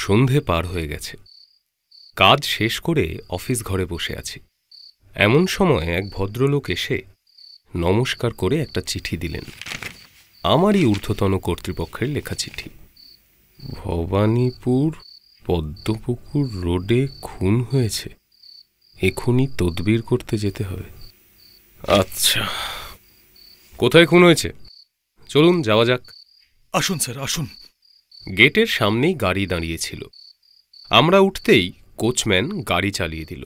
সন্ধে পার হয়ে গেছে। কাজ শেষ করে অফিস ঘরে বসে আছি। এমন সময় এক ভদ্রলোক এসে নমস্কার করে একটা চিঠি দিলেন। আমারই ঊর্ধ্বতন কর্তৃপক্ষের লেখা চিঠি। ভবানীপুর পদ্মপুকুর রোডে খুন হয়েছে, এখনই তদবির করতে যেতে হবে। আচ্ছা, কোথায় খুন হয়েছে? চলুন যাওয়া যাক। আসুন স্যার, আসুন। গেটের সামনেই গাড়ি দাঁড়িয়েছিল। আমরা উঠতেই কোচম্যান গাড়ি চালিয়ে দিল।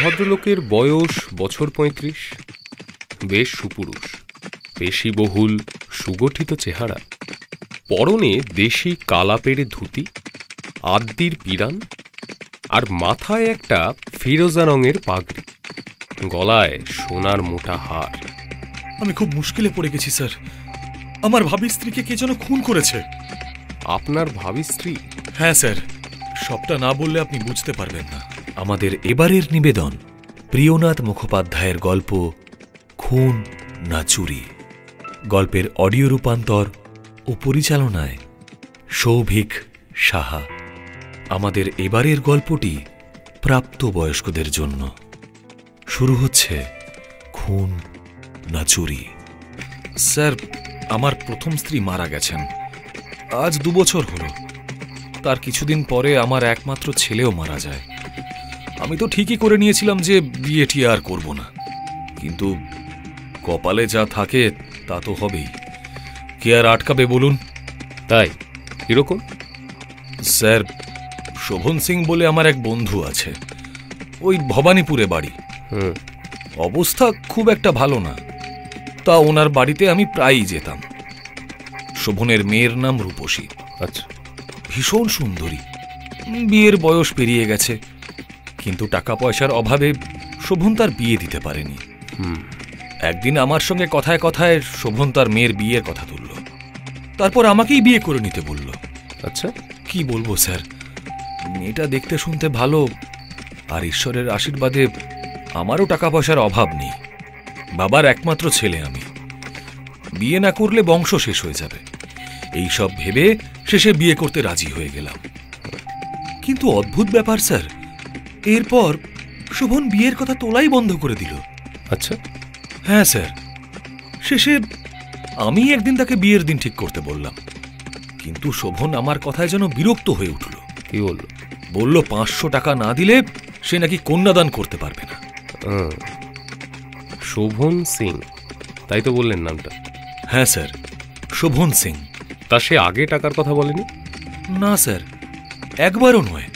ভদ্রলোকের বয়স বছর ৩৫, বেশ সুপুরুষ, পেশিবহুল সুগঠিত চেহারা, পরনে দেশি কালাপেড়ে ধুতি, আদ্যির পিরান, আর মাথায় একটা ফিরোজা রঙের পাগড়ি, গলায় সোনার মোটা হার। আমি খুব মুশকিলে পড়ে গেছি স্যার। আমার ভাবি স্ত্রীকে কে যেন খুন করেছে। আপনার ভাবি স্ত্রী? হ্যাঁ স্যার, সবটা না বললে আপনি বুঝতে পারবেন না। আমাদের এবারের নিবেদন প্রিয়নাথ মুখোপাধ্যায়ের গল্প খুন না চুরি। গল্পের অডিও রূপান্তর ও পরিচালনায় সৌভিক সাহা। আমাদের এবারের গল্পটি প্রাপ্তবয়স্কদের জন্য। শুরু হচ্ছে খুন না চুরি। স্যার, আমার প্রথম স্ত্রী মারা গেছেন। আজ ২ বছর হল। তার কিছুদিন পরে আমার একমাত্র ছেলেও মারা যায়। আমি তো ঠিকই করে নিয়েছিলাম যে বিয়েটি আর করব না, কিন্তু কপালে যা থাকে তা তো হবেই। কে আর আটকাবে বলুন? তাই? কিরকম? স্যার, শোভন সিং বলে আমার এক বন্ধু আছে, ওই ভবানীপুরে বাড়ি। অবস্থা খুব একটা ভালো না, তা ওনার বাড়িতে আমি প্রায়ই যেতাম। শোভনের মেয়ের নাম রূপসী। আচ্ছা। ভীষণ সুন্দরী, বিয়ের বয়স পেরিয়ে গেছে, কিন্তু টাকা পয়সার অভাবে শোভন তার বিয়ে দিতে পারেনি। একদিন আমার সঙ্গে কথায় কথায় শোভন তার মেয়ের বিয়ের কথা তুলল, তারপর আমাকেই বিয়ে করে নিতে বলল। আচ্ছা, কি বলবো স্যার, মেয়েটা দেখতে শুনতে ভালো, আর ঈশ্বরের আশীর্বাদে আমারও টাকা পয়সার অভাব নেই। বাবার একমাত্র ছেলে আমি, বিয়ে না করলে বংশ শেষ হয়ে যাবে, এই সব ভেবে শেষে বিয়ে করতে রাজি হয়ে গেলাম। কিন্তু অদ্ভুত ব্যাপার স্যার, এরপর শোভন বিয়ের কথা তোলাই বন্ধ করে দিল। আচ্ছা। হ্যাঁ স্যার, শেষে আমি একদিন তাকে বিয়ের দিন ঠিক করতে বললাম, কিন্তু শোভন আমার কথায় যেন বিরক্ত হয়ে উঠল। কি বলল? বলল ৫০০ টাকা না দিলে সে নাকি কন্যাদান করতে পারবে না। শোভন সিং, তাই তো বললেন নামটা? হ্যাঁ স্যার, শোভন সিং। তা সে আগে টাকার কথা বলেনি? না স্যার, একবারও নয়।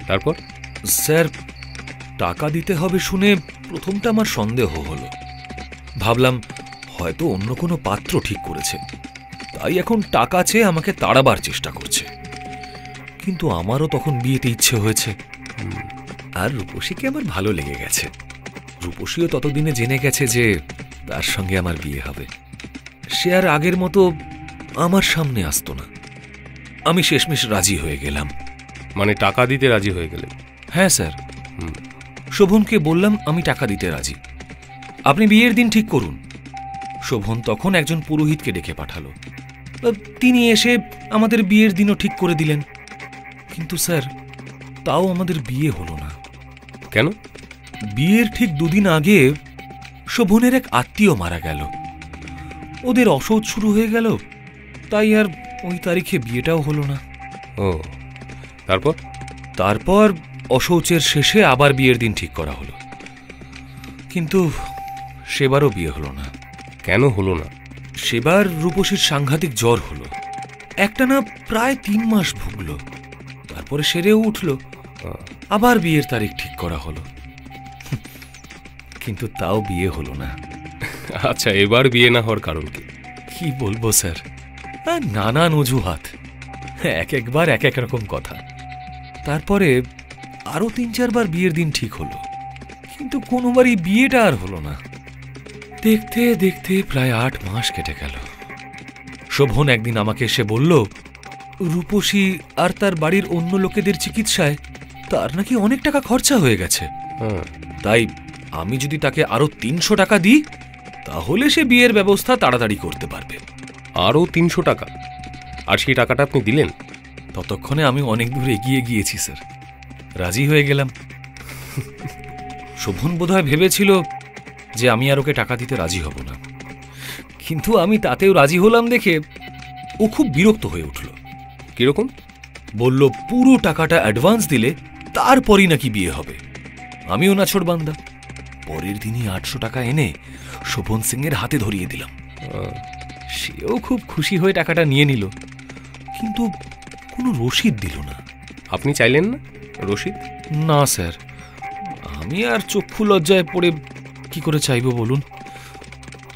তারপর? স্যার, টাকা দিতে হবে শুনে প্রথমটা আমার সন্দেহ হলো। ভাবলাম হয়তো অন্য কোনো পাত্র ঠিক করেছে, তাই এখন টাকা চেয়ে আমাকে তাড়াবার চেষ্টা করছে। কিন্তু আমারও তখন বিয়েতে ইচ্ছে হয়েছে, আর রূপসীকে আমার ভালো লেগে গেছে। রূপসীও ততদিনে জেনে গেছে যে তার সঙ্গে আমার বিয়ে হবে। সে আর আগের মতো আমার সামনে আসতো না। আমি শেষমেশ রাজি হয়ে গেলাম। মানে টাকা দিতে রাজি হয়ে গেলেন? হ্যাঁ স্যার। শোভনকে বললাম আমি টাকা দিতে রাজি, আপনি বিয়ের দিন ঠিক করুন। শোভন তখন একজন পুরোহিতকে ডেকে পাঠালো। তিনি এসে আমাদের বিয়ের দিনও ঠিক করে দিলেন। কিন্তু স্যার, তাও আমাদের বিয়ে হলো না। কেন? বিয়ের ঠিক ২ দিন আগে শোভনের এক আত্মীয় মারা গেল। ওদের অসৌচ শুরু হয়ে গেল, তাই আর ওই তারিখে বিয়েটাও হলো না। ও, তারপর? তারপর অশৌচের শেষে আবার বিয়ের দিন ঠিক করা হলো, কিন্তু সেবারও বিয়ে হলো না। কেন হলো না? সেবার রূপসীর সাংঘাতিক জ্বর হলো, একটানা প্রায় ৩ মাস ভুগল, তারপরে সেরেও উঠল। আবার বিয়ের তারিখ ঠিক করা হলো, কিন্তু তাও বিয়ে হলো না। আচ্ছা, এবার বিয়ে না হওয়ার কারণ কি বলবো স্যার, নানান অজুহাত, একবার এক এক রকম কথা। তারপরে আরো ৩-৪ বার বিয়ের দিন ঠিক হলো, কিন্তু কোনোবারই বিয়েটা আর হলো না। দেখতে দেখতে প্রায় ৮ মাস কেটে গেল। শোভন একদিন আমাকে এসে বলল, রূপসী আর তার বাড়ির অন্য লোকেদের চিকিৎসায় তার নাকি অনেক টাকা খরচা হয়ে গেছে। তাই আমি যদি তাকে আরো ৩০০ টাকা দিই, তাহলে সে বিয়ের ব্যবস্থা তাড়াতাড়ি করতে পারবে। আরো ৩০০ টাকা? আর সেই টাকাটা আপনি দিলেন? ততক্ষণে আমি অনেক দূর এগিয়ে গিয়েছি স্যার, রাজি হয়ে গেলাম। শোভন বোধহয় ভেবেছিল যে আমি আর ওকে টাকা দিতে রাজি হব না, কিন্তু আমি তাতেও রাজি হলাম দেখে ও খুব বিরক্ত হয়ে উঠল। কিরকম? বলল পুরো টাকাটা অ্যাডভান্স দিলে তারপরই নাকি বিয়ে হবে। আমিও নাছোড় বান্দা, পরের দিনই 800 টাকা এনে শোভন সিং এর হাতে ধরিয়ে দিলাম। সেও খুব খুশি হয়ে টাকাটা নিয়ে নিল, কিন্তু কোনো রসিদ দিল না। আপনি চাইলেন না রসিদ? না স্যার, আমি আর চক্ষু লজ্জায় পড়ে কি করে চাইব বলুন।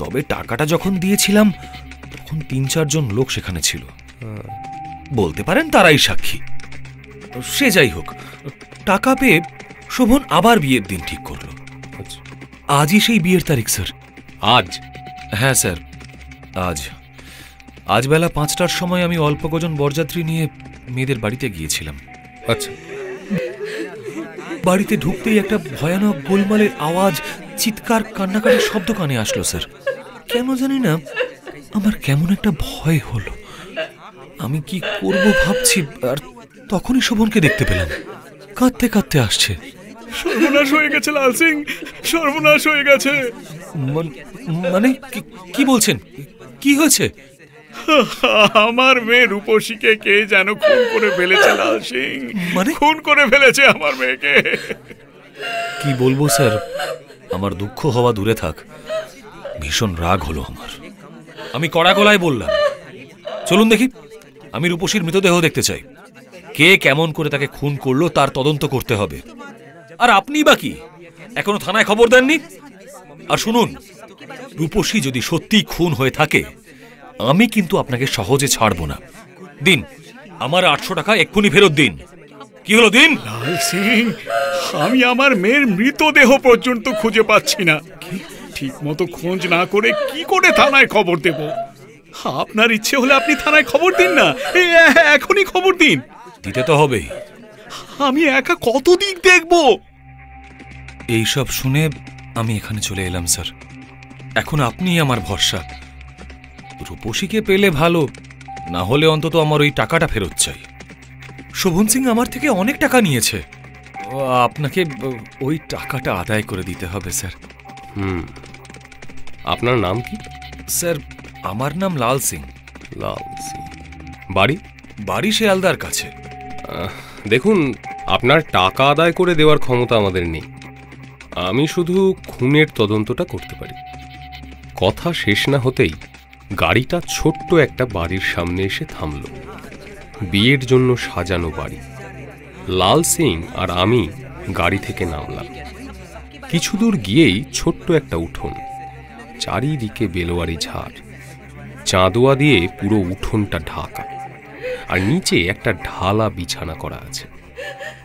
তবে টাকাটা যখন দিয়েছিলাম তখন 3-4 জন লোক সেখানে ছিল, বলতে পারেন তারাই সাক্ষী। সে যাই হোক, টাকা পেয়ে শোভন আবার বিয়ের দিন ঠিক করলো। আজই সেই বিয়ের তারিখ স্যার। আজ? হ্যাঁ স্যার, আজ বেলা 5টার সময় আমি অল্প কজন বরযাত্রী নিয়ে মেয়েদের বাড়িতে গিয়েছিলাম। আচ্ছা। বাড়িতে ঢুকতেই একটা ভয়ানক গোলমালের আওয়াজ, চিৎকার, কান্নাকাটির শব্দ কানে আসলো স্যার। কেন জানি না আমার কেমন একটা ভয় হলো। আমি কি করব ভাবছি, আর তখনই শোভনকে দেখতে পেলাম কাঁদতে কাঁদতে আসছে। সর্বনাশ হয়ে গেছে লাল সিং, সর্বনাশ হয়ে গেছে। মানে কি বলছেন? কি হয়েছে? আমার মেয়ে রূপসীকে কে যেন খুন করে ফেলেছে লাল সিং। মানে? খুন করে ফেলেছে আমার মেয়েকে। কি বলবো স্যার, আমার দুঃখ হওয়া দূরে থাক, ভীষণ রাগ হলো আমার। আমি কড়া গলায় বললাম, চলুন দেখি, আমি রূপসীর মৃতদেহ দেখতে চাই। কে কেমন করে তাকে খুন করলো তার তদন্ত করতে হবে। আর আপনি বা কি, এখনো থানায় খবর দেননি? আর শুনুন, রূপসী যদি সত্যিই খুন হয়ে থাকে আমি কিন্তু আপনাকে সহজে ছাড়বো না। দিন আমার 800 টাকা এক্ষুনি ফেরত দিন। কি হলো দিন? লাল সিং, আমি আমার মেয়ের মৃতদেহ পর্যন্ত খুঁজে পাচ্ছি না। ঠিক মতো খোঁজ না করে কি করে থানায় খবর দেব? আপনার ইচ্ছে হলে আপনি থানায় খবর দিন না, এখনই খবর দিন। দিতে তো হবেই। আমি একা কত দিক দেখব? এইসব শুনে আমি এখানে চলে এলাম স্যার। এখন আপনি আমার ভরসা। রূপসীকে পেলে ভালো, না হলে অন্তত আমার ওই টাকাটা ফেরত চাই। শোভন সিং আমার থেকে অনেক টাকা নিয়েছে, আপনাকে ওই টাকাটা আদায় করে দিতে হবে স্যার। আপনার নাম কি? স্যার আমার নাম লাল সিং। লাল সিং। বাড়ি? বাড়ি শিয়ালদার কাছে। দেখুন, আপনার টাকা আদায় করে দেওয়ার ক্ষমতা আমাদের নেই। আমি শুধু খুনের তদন্তটা করতে পারি। কথা শেষ না হতেই গাড়িটা ছোট্ট একটা বাড়ির সামনে এসে থামল। বিয়ের জন্য সাজানো বাড়ি। লাল সিং আর আমি গাড়ি থেকে নামলাম। কিছু দূর গিয়েই ছোট্ট একটা উঠোন, চারিদিকে বেলোয়ারি ঝাড়, চাঁদোয়া দিয়ে পুরো উঠোনটা ঢাকা, আর নিচে একটা ঢালা বিছানা করা আছে।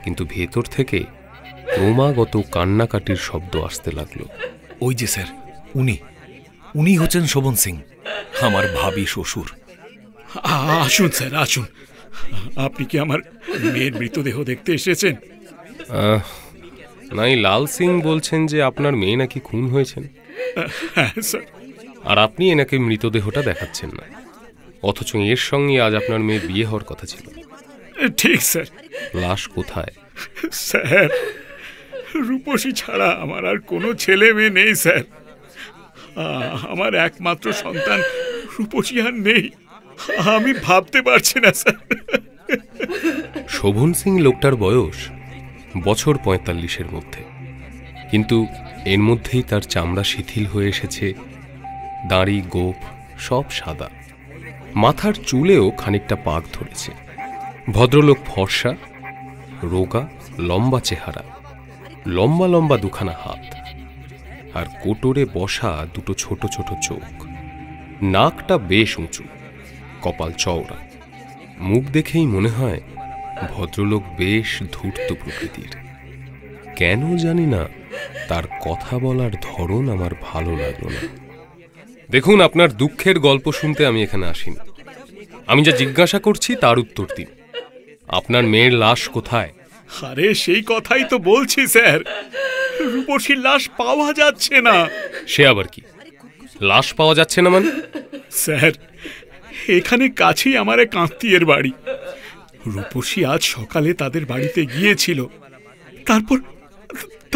কিন্তু ভেতর থেকে ক্রমাগত কান্নাকাটির শব্দ আসতে লাগলো। ওই যে স্যার, উনি হচ্ছেন শোভন সিং, আমার ভাবি শ্বশুর। আসুন স্যার, আসুন। আপনি কি আমার মেয়ের মৃতদেহ দেখতে এসেছেন? নাই, লাল সিং বলছেন যে আপনার মেয়ে নাকি খুন হয়েছেন। হ্যাঁ স্যার। আর আপনি এনাকে মৃতদেহটা দেখাচ্ছেন না, অথচ এর সঙ্গে আজ আপনার মেয়ের বিয়ে হওয়ার কথা ছিল। ঠিক স্যার। লাশ কোথায়? স্যার, রূপসী ছাড়া আমার আর কোনো ছেলে মেয়ে নেই স্যার। আমার একমাত্র সন্তান রূপসী আর নেই। আমি ভাবতে পারছি না স্যার। শোভন সিং লোকটার বয়স বছর 45-এর মধ্যে, কিন্তু এর মধ্যেই তার চামড়া শিথিল হয়ে এসেছে, দাড়ি গোঁফ সব সাদা, মাথার চুলেও খানিকটা পাক ধরেছে। ভদ্রলোক ফর্সা, রোগা, লম্বা চেহারা, লম্বা লম্বা দুখানা হাত, আর কোটরে বসা দুটো ছোট ছোট চোখ। নাকটা বেশ উঁচু, কপাল চওড়া। মুখ দেখেই মনে হয় ভদ্রলোক বেশ ধূর্ত প্রকৃতির। কেন জানি না তার কথা বলার ধরন আমার ভালো লাগলো না। দেখুন, আপনার দুঃখের গল্প শুনতে আমি এখানে আসিনি। আমি যা জিজ্ঞাসা করছি তার উত্তর দিন। আপনার মেয়ের লাশ কোথায়? আরে সেই কথাই তো বলছি স্যার, রূপসীর লাশ পাওয়া যাচ্ছে না। সে আবার কি? লাশ পাওয়া যাচ্ছে না মানে? স্যার, এখানে কাছেই আমার এক আত্মীয়ের বাড়ি। রূপসী আজ সকালে তাদের বাড়িতে গিয়েছিল,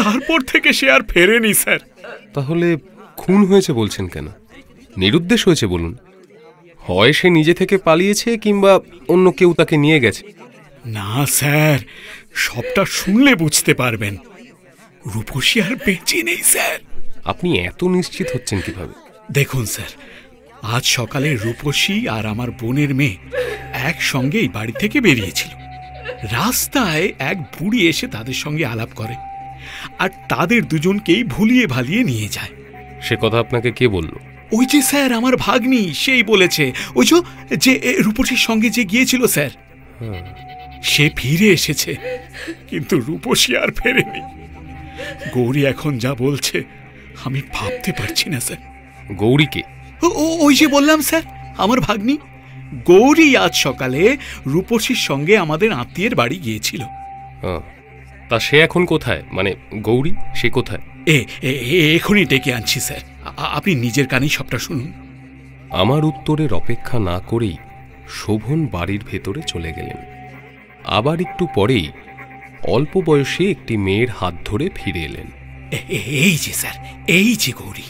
তারপর থেকে সে আর ফেরেনি স্যার। তাহলে খুন হয়েছে বলছেন কেন? নিরুদ্দেশ হয়েছে বলুন। হয় সে নিজে থেকে পালিয়েছে, কিংবা অন্য কেউ তাকে নিয়ে গেছে। না স্যার, সবটা শুনলে বুঝতে পারবেন। রূপসী আর বেঁচে নেই স্যার। আপনি এত নিশ্চিত হচ্ছেন কিভাবে? দেখুন স্যার, আজ সকালে রূপসী আর আমার বোনের মেয়ে একসঙ্গেই বাড়ি থেকে বেরিয়েছিল। রাস্তায় এক বুড়ি এসে তাদের সঙ্গে আলাপ করে আর তাদের দুজনকেই ভুলিয়ে ভালিয়ে নিয়ে যায়। সে কথা আপনাকে কে বলল? ওই যে স্যার আমার ভাগ্নি, সেই বলেছে। ওই যে রূপসীর সঙ্গে যে গিয়েছিল স্যার, সে ফিরে এসেছে, কিন্তু রূপসী আর ফেরেনি। গৌরী এখন যা বলছে আমি ভাবতে পারছি না স্যার। গৌরীকে? ওই যে বললাম স্যার, আমার ভাগ্নি গৌরী আজ সকালে রূপসীর সঙ্গে আমাদের আত্মীয়ের বাড়ি গিয়েছিল। তা সে এখন কোথায়? মানে গৌরী সে কোথায়? এখনই ডেকে আনছি স্যার, আপনি নিজের কানেই সবটা শুনুন। আমার উত্তরের অপেক্ষা না করেই শোভন বাড়ির ভেতরে চলে গেলেন। আবার একটু পরেই অল্প বয়সে একটি মেয়ের হাত ধরে ফিরে এলেন। এই যে স্যার, এই যে গৌরী।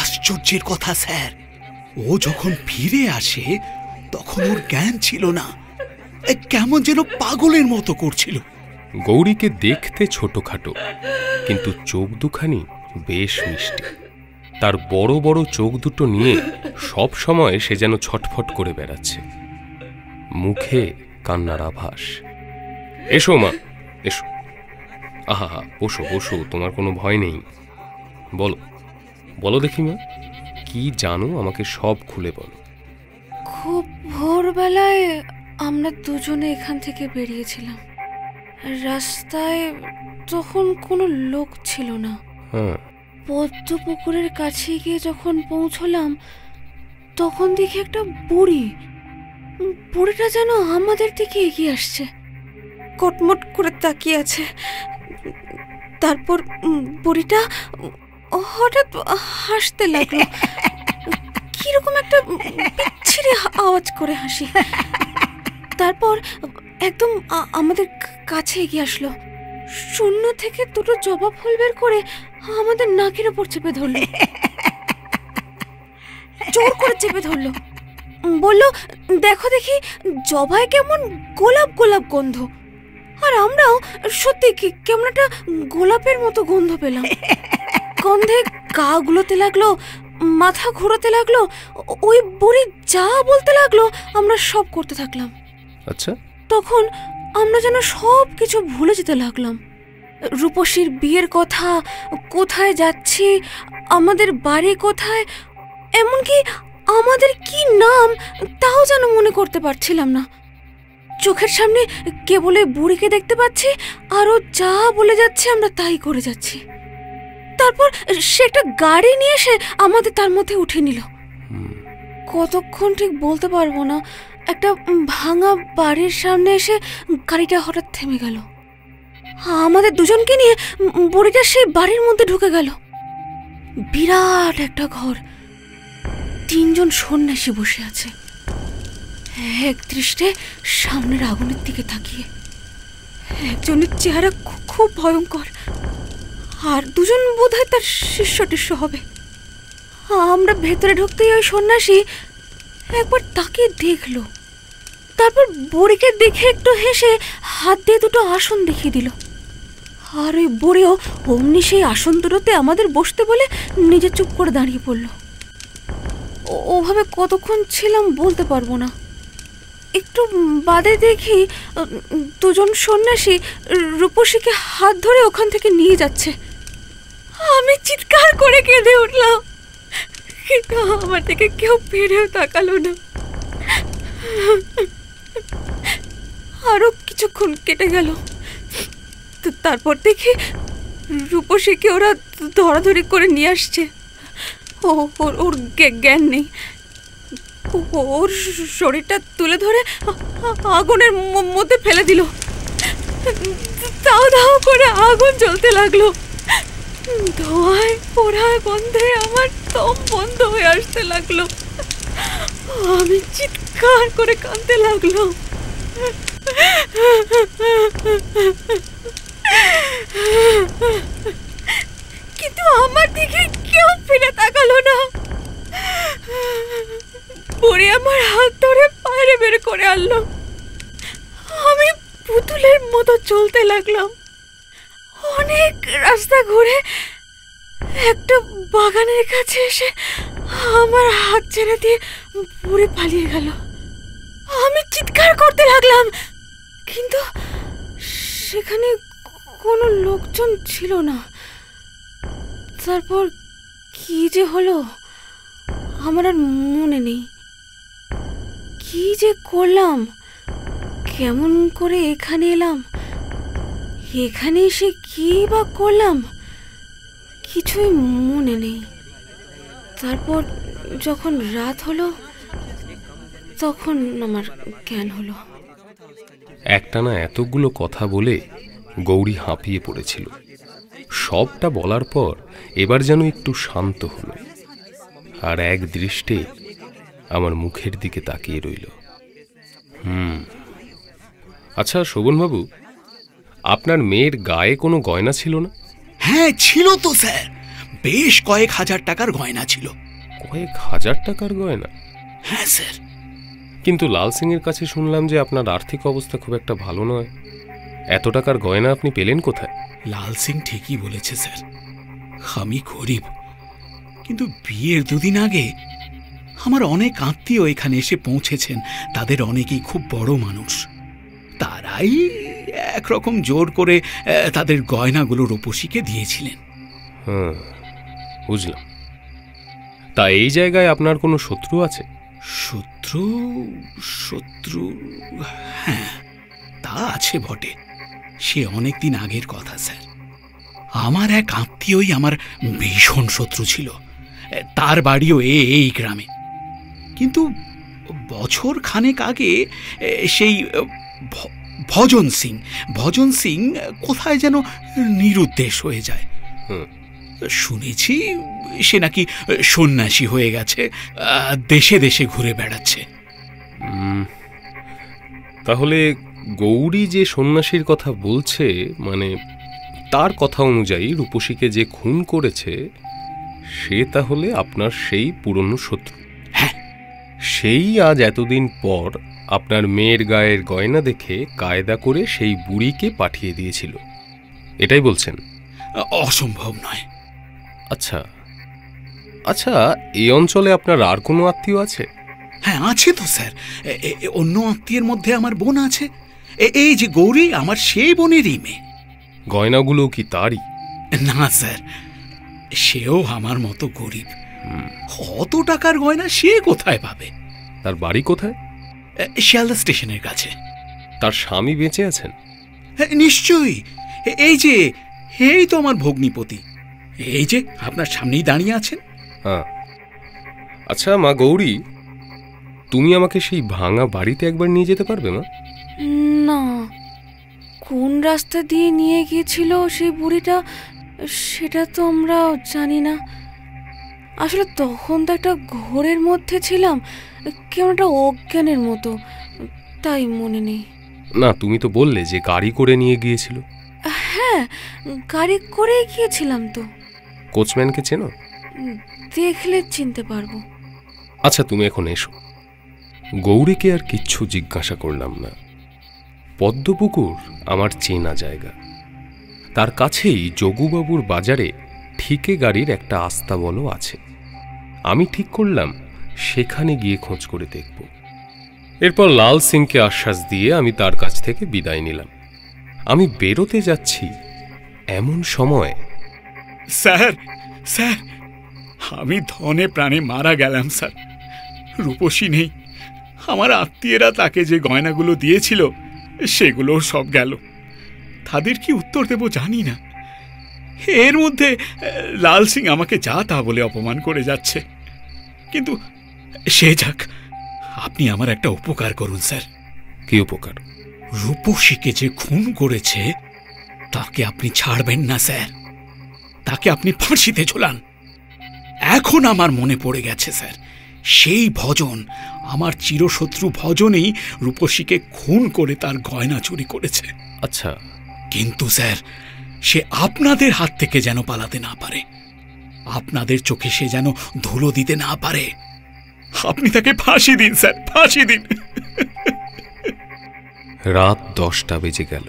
আশ্চর্যের কথা স্যার, ও যখন ফিরে আসে তখন ওর জ্ঞান ছিল না, কেমন যেন পাগলের মতো করছিল। গৌরীকে দেখতে ছোটখাটো, কিন্তু চোখ দুখানি বেশ মিষ্টি। তার বড় বড় চোখ দুটো নিয়ে সব সময় সে যেন ছটফট করে বেড়াচ্ছে, মুখে কান্নার আভাস। এসো মা, এসো। আহা, বসো বসো, তোমার কোনো ভয় নেই। বলো বলো দেখি মা, কি জানো আমাকে সব খুলে বলো। খুব ভোরবেলায় আমরা দুজনে এখান থেকে বেরিয়েছিলাম। রাস্তায় তখন কোনো লোক ছিল না। পদ্ম পুকুরের কাছে গিয়ে যখন পৌঁছলাম তখন দেখি একটা বুড়িটা যেন আমাদের দিকে এগিয়ে আসছে, কটমট করে তাকিয়ে আছে। তারপর বুড়িটা হঠাৎ হাসতে লাগলো, কিরকম একটা বিচ্ছিরি আওয়াজ করে হাসি। তারপর একদম আমাদের কাছে এগিয়ে আসলো, শূন্য থেকে দুটো জবা ফুল বের করে আমাদের নাকের উপর চেপে ধরলো, জোর করে চেপে ধরলো। বলল, দেখো দেখি জবায় কেমন গোলাপ গোলাপ গন্ধ। আর আমরাও সত্যি কেমন একটা গোলাপের মতো গন্ধ পেলাম। গন্ধে গা গুলোতে লাগলো, মাথা ঘোরাতে লাগলো। ওই বুড়ি যা বলতে লাগলো আমরা সব করতে থাকলাম। আচ্ছা, তখন আমরা যেন সব কিছু ভুলে যেতে লাগলাম। রূপসীর বিয়ের কথা, কোথায় যাচ্ছি, আমাদের বাড়ি কোথায়, এমনকি আমাদের কি নাম তাও যেন মনে করতে পারছিলাম না। চোখের সামনে কেবল বুড়িকে দেখতে পাচ্ছি, আরও যা বলে যাচ্ছে আমরা তাই করে যাচ্ছি। তারপর সে একটা গাড়ি নিয়ে এসে আমাদের তার মধ্যে উঠে নিল। কতক্ষণ ঠিক বলতে পারবো না, একটা ভাঙা বাড়ির সামনে এসে গাড়িটা হঠাৎ থেমে গেল। আমাদের দুজনকে নিয়ে বুড়িটা সেই বাড়ির মধ্যে ঢুকে গেল। বিরাট একটা ঘর, 3 জন সন্ন্যাসী বসে আছে, এক দৃষ্টে সামনের আগুনের দিকে তাকিয়ে। একজনের চেহারা খুব ভয়ঙ্কর, আর 2 জন বোধহয় তার শিষ্য টিষ্য হবে। আমরা ভেতরে ঢুকতেই ওই সন্ন্যাসী একবার তাকিয়ে দেখলো, তারপর বুড়িকে দেখে একটু হেসে হাত দিয়ে 2টো আসন দেখিয়ে দিল। আর ওই বুড়িও অমনি সেই আসন দুটোতে আমাদের বসতে বলে নিজে চুপ করে দাঁড়িয়ে পড়ল। ওভাবে কতক্ষণ ছিলাম বলতে পারবো না। একটু বাদে দেখি 2 জন সন্ন্যাসী রূপসীকে হাত ধরে ওখান থেকে নিয়ে যাচ্ছে। আমি চিৎকার করে কেঁদে উঠলাম, কিন্তু আমার থেকে কেউ ফিরেও তাকালো না। আরো কিছুক্ষণ কেটে গেল, তারপর দেখি রূপসীকে ওরা ধরাধরি করে নিয়ে আসছে। ওর জ্ঞান নেই। ওর শরীরটা তুলে ধরে আগুনের মধ্যে ফেলে দিল। দাও দাও করে আগুন জ্বলতে লাগলো। ধোঁয়ায় পোড়া গন্ধে আমার দম বন্ধ হয়ে আসতে লাগলো। আমি চিৎকার করে কাঁদতে লাগলাম। কিন্তু আমার দিকে কেউ ফিরে তাকালো না। বুড়ি আমার হাত ধরে বাইরে বের করে আনলো। আমি পুতুলের মতো চলতে লাগলাম। অনেক রাস্তা ঘুরে একটা বাগানের কাছে এসে আমার হাত ছেড়ে দিয়ে বুড়ি পালিয়ে গেল। আমি চিৎকার করতে লাগলাম, কিন্তু সেখানে কোনো লোকজন ছিল না। তারপর কি যে হলো আমার আর মনে নেই। কি যে করলাম, কেমন করে এখানে এলাম, এখানে এসে কি বা করলাম, কিছুই মনে নেই। তারপর যখন রাত হলো তখন আমার জ্ঞান হলো। একটানা এতগুলো কথা বলে গৌরী হাঁপিয়ে পড়েছিল। সবটা বলার পর এবার যেন একটু শান্ত হলো, আর এক দৃষ্টে আমার মুখের দিকে তাকিয়ে রইল। আচ্ছা শোভনবাবু, আপনার মেয়ের গায়ে কোনো গয়না ছিল না? হ্যাঁ ছিল তো স্যার, বেশ কয়েক হাজার টাকার গয়না ছিল। কয়েক হাজার টাকার গয়না? হ্যাঁ স্যার। কিন্তু লাল সিংয়ের কাছে শুনলাম যে আপনার আর্থিক অবস্থা খুব একটা ভালো নয়। এত টাকার গয়না আপনি পেলেন কোথায়? লাল সিং ঠিকই বলেছে স্যার, আমি গরিব। কিন্তু বিয়ের দুদিন আগে আমার অনেক আত্মীয় এখানে এসে পৌঁছেছেন। তাদের অনেকেই খুব বড় মানুষ। তারাই একরকম জোর করে তাদের গয়নাগুলো রূপসীকে দিয়েছিলেন। হ্যাঁ, বুঝলাম। তা এই জায়গায় আপনার কোনো শত্রু আছে? শত্রু? শত্রু হ্যাঁ, তা আছে বটে। সে অনেকদিন আগের কথা স্যার। আমার এক আত্মীয়ই আমার ভীষণ শত্রু ছিল। তার বাড়িও এই গ্রামে। কিন্তু বছর খানেক আগে সেই ভজন সিং কোথায় যেন নিরুদ্দেশ হয়ে যায়। শুনেছি সে নাকি সন্ন্যাসী হয়ে গেছে, দেশে দেশে ঘুরে বেড়াচ্ছে। তাহলে গৌরী যে সন্ন্যাসীর কথা বলছে, মানে তার কথা অনুযায়ী রূপসীকে যে খুন করেছে সে তাহলে আপনার সেই পুরনো শত্রু? হ্যাঁ। সেই আজ এতদিন পর আপনার মেয়ের গায়ের গয়না দেখে কায়দা করে সেই বুড়িকে পাঠিয়ে দিয়েছিল, এটাই বলছেন? অসম্ভব নয়। আচ্ছা আচ্ছা, এই অঞ্চলে আপনার আর কোনো আত্মীয় আছে? হ্যাঁ আছে তো স্যার। অন্য আত্মীয়ের মধ্যে আমার বোন আছে। এই যে গৌরী, আমার সেই বোনেরই মেয়ে। গয়নাগুলো কি তারই? না স্যার, সেও আমার মতো গরিব। কত টাকার গয়না সে কোথায় পাবে? তার বাড়ি কোথায়? শিয়ালদা স্টেশনের কাছে। তার স্বামী বেঁচে আছেন? নিশ্চয়ই। এই তো আমার ভগ্নিপতি, এই যে আপনার সামনেই দাঁড়িয়ে আছেন। হ্যাঁ। আচ্ছা মা গৌরী, তুমি আমাকে সেই ভাঙা বাড়িতে একবার নিয়ে যেতে পারবে মা? না, কোন রাস্তা দিয়ে নিয়ে গিয়েছিল সেই বুড়িটা সেটা তো আমরা জানি না। আসলে তখন তো একটা ঘোরের মধ্যে ছিলাম, কেমন একটা অজ্ঞানের মতো, তাই মনে নেই। না, তুমি তো বললে যে গাড়ি করে নিয়ে গিয়েছিল। হ্যাঁ, গাড়ি করে গিয়েছিলাম তো। কোচম্যানকে চেনো? দেখলে চিনতে পারবো। আচ্ছা তুমি এখন এসো। গৌরীকে আর কিচ্ছু জিজ্ঞাসা করলাম না। পদ্মপুকুর আমার চেনা জায়গা। তার কাছেই যোগুবাবুর বাজারে ঠিকে গাড়ির একটা আস্তাবলও আছে। আমি ঠিক করলাম সেখানে গিয়ে খোঁজ করে দেখব। এরপর লাল সিংকে আশ্বাস দিয়ে আমি তার কাছ থেকে বিদায় নিলাম। আমি বেরোতে যাচ্ছি এমন সময়, স্যার স্যার, আমি ধনে প্রাণে মারা গেলাম স্যার। রূপসী নেই। আমার আত্মীয়রা তাকে যে গয়নাগুলো দিয়েছিল সেগুলো সব গেল। তাদের কি উত্তর দেব জানি না। এর মধ্যে লাল সিং আমাকে যা তা বলে অপমান করে যাচ্ছে। কিন্তু সে যাক, আপনি আমার একটা উপকার করুন স্যার। কি উপকার? রূপসীকে যে খুন করেছে তাকে আপনি ছাড়বেন না স্যার, তাকে আপনি ফাঁসিতে ঝোলান। এখন আমার মনে পড়ে গেছে স্যার, সেই ভজন, আমার চিরশত্রু ভজনই রূপসীকে খুন করে তার গয়না চুরি করেছে। আচ্ছা, কিন্তু স্যার, সে আপনাদের হাত থেকে যেন পালাতে না পারে, আপনাদের চোখে সে যেন ধুলো দিতে না পারে। আপনি তাকে ফাঁসি দিন স্যার, ফাঁসি দিন। রাত 10টা বেজে গেল।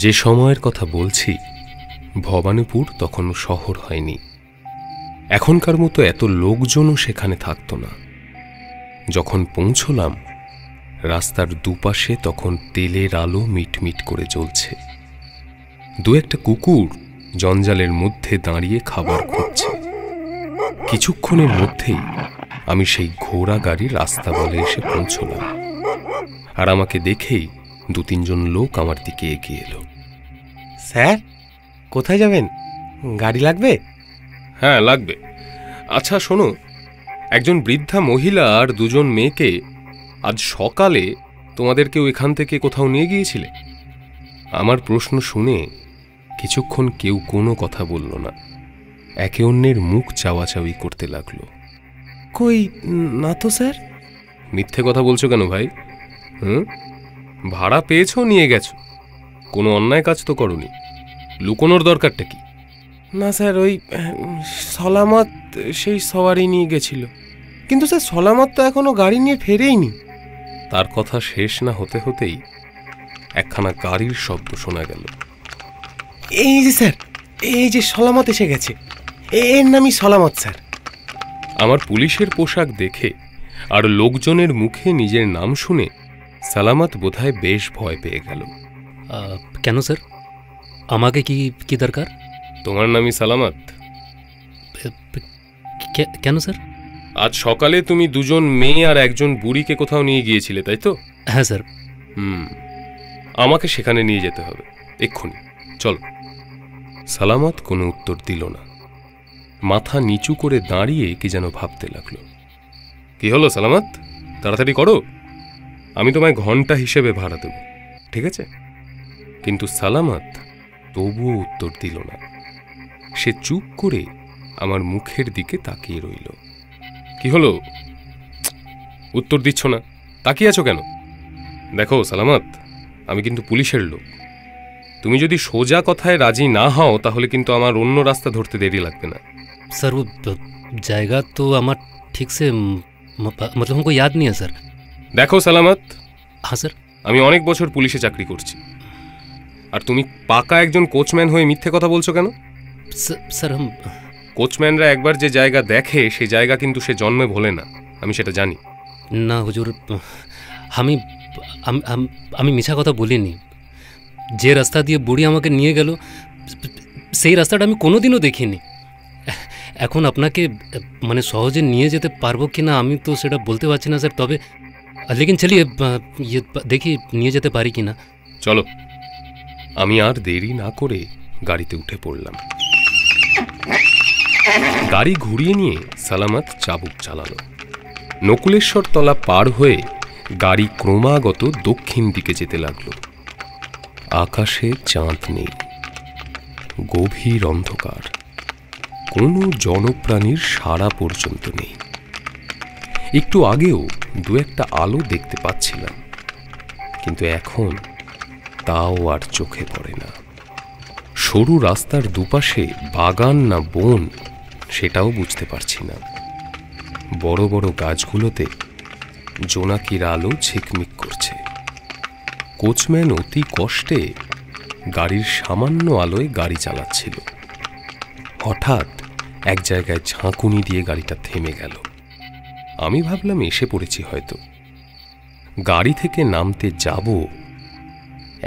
যে সময়ের কথা বলছি, ভবানীপুর তখনও শহর হয়নি। এখনকার মতো এত লোকজনও সেখানে থাকত না। যখন পৌঁছলাম, রাস্তার দুপাশে তখন তেলের আলো মিটমিট করে জ্বলছে। দু একটা কুকুর জঞ্জালের মধ্যে দাঁড়িয়ে খাবার খুঁজছে। কিছুক্ষণের মধ্যেই আমি সেই ঘোড়া গাড়ির রাস্তা বলে এসে পৌঁছলাম, আর আমাকে দেখেই 2-3 লোক আমার দিকে এগিয়ে এলো। স্যার, কোথায় যাবেন? গাড়ি লাগবে? হ্যাঁ, লাগবে। আচ্ছা শোনো, একজন বৃদ্ধা মহিলা আর 2 মেয়েকে আজ সকালে তোমাদের কেউ এখান থেকে কোথাও নিয়ে গিয়েছিলে? আমার প্রশ্ন শুনে কিছুক্ষণ কেউ কোনো কথা বলল না। একে অন্যের মুখ চাওয়াচাওয়ি করতে লাগলো। কই না তো স্যার। মিথ্যে কথা বলছো কেন ভাই? ভাড়া পেয়েছো, নিয়ে গেছো, কোনো অন্যায় কাজ তো করনি। লুকোনোর দরকারটা কি? না স্যার, ওই সলামত সেই সওয়ারি নিয়ে গেছিল। কিন্তু স্যার, সলামত তো এখনো গাড়ি নিয়ে ফেরেইনি। তার কথা শেষ না হতে হতেই একখানা গাড়ির শব্দ শোনা গেল। এই যে স্যার, এই যে সলামত এসে গেছে, এর নামই সলামত স্যার। আমার পুলিশের পোশাক দেখে আর লোকজনের মুখে নিজের নাম শুনে সালামত বোধহয় বেশ ভয় পেয়ে গেল। কেন স্যার, আমাকে কি দরকার? তোমার নামই সালামত? কেন স্যার? আজ সকালে তুমি 2 মেয়ে আর 1 বুড়িকে কোথাও নিয়ে গিয়েছিলে, তাই তো? হ্যাঁ স্যার। আমাকে সেখানে নিয়ে যেতে হবে এক্ষুনি, চলো। সালামত কোনো উত্তর দিল না। মাথা নিচু করে দাঁড়িয়ে কি যেন ভাবতে লাগলো। কি হলো সালামত, তাড়াতাড়ি করো, আমি তোমায় ঘন্টা হিসেবে ভাড়া দেব, ঠিক আছে? কিন্তু সালামত তবুও উত্তর দিল না। সে চুপ করে আমার মুখের দিকে তাকিয়ে রইল। কি হলো, উত্তর দিচ্ছ না? তাকিয়ে আছো কেন? দেখো সালামত, আমি কিন্তু পুলিশের লোক। তুমি যদি সোজা কথায় রাজি না হও, তাহলে কিন্তু আমার অন্য রাস্তা ধরতে দেরি লাগবে না। सर, वो जाएगा तो আমার ঠিক সে मतलब हमको याद नहीं है सर। দেখো সালামত, हाँ सर। আমি অনেক বছর পুলিশে চাকরি করছি, আর তুমি পাকা একজন কোচম্যান হয়ে মিথ্যে কথা বলছো কেন? স্যার, কোচম্যানরা একবার যে জায়গা দেখে সে জায়গা কিন্তু সে জন্মে ভোলে না, আমি সেটা জানি। না হুজুর, আমি মিছা কথা বলিনি। যে রাস্তা দিয়ে বুড়ি আমাকে নিয়ে গেল সেই রাস্তাটা আমি কোনোদিনও দেখিনি। এখন আপনাকে মানে সহজে নিয়ে যেতে পারবো কি না আমি তো সেটা বলতে পারছি না স্যার। তবে লেকিন চলিয়ে দেখি নিয়ে যেতে পারি কি না। চলো। আমি আর দেরি না করে গাড়িতে উঠে পড়লাম। গাড়ি ঘুরিয়ে নিয়ে সালামত চাবুক চালালো। নকুলেশ্বর তলা পার হয়ে গাড়ি ক্রমাগত দক্ষিণ দিকে যেতে লাগলো। আকাশে চাঁদ নেই, গভীর অন্ধকার, কোনো জনপ্রাণীর সাড়া পর্যন্ত নেই। একটু আগেও 2-1 আলো দেখতে পাচ্ছিলাম, কিন্তু এখন তাও আর চোখে পড়ে না। সরু রাস্তার দুপাশে বাগান না বন সেটাও বুঝতে পারছি না। বড় বড় গাছগুলোতে জোনাকির আলো ঝিকমিক করছে। কোচম্যান অতি কষ্টে গাড়ির সামান্য আলোয় গাড়ি চালাচ্ছিল। হঠাৎ এক জায়গায় ঝাঁকুনি দিয়ে গাড়িটা থেমে গেল। আমি ভাবলাম এসে পড়েছি হয়তো। গাড়ি থেকে নামতে যাব,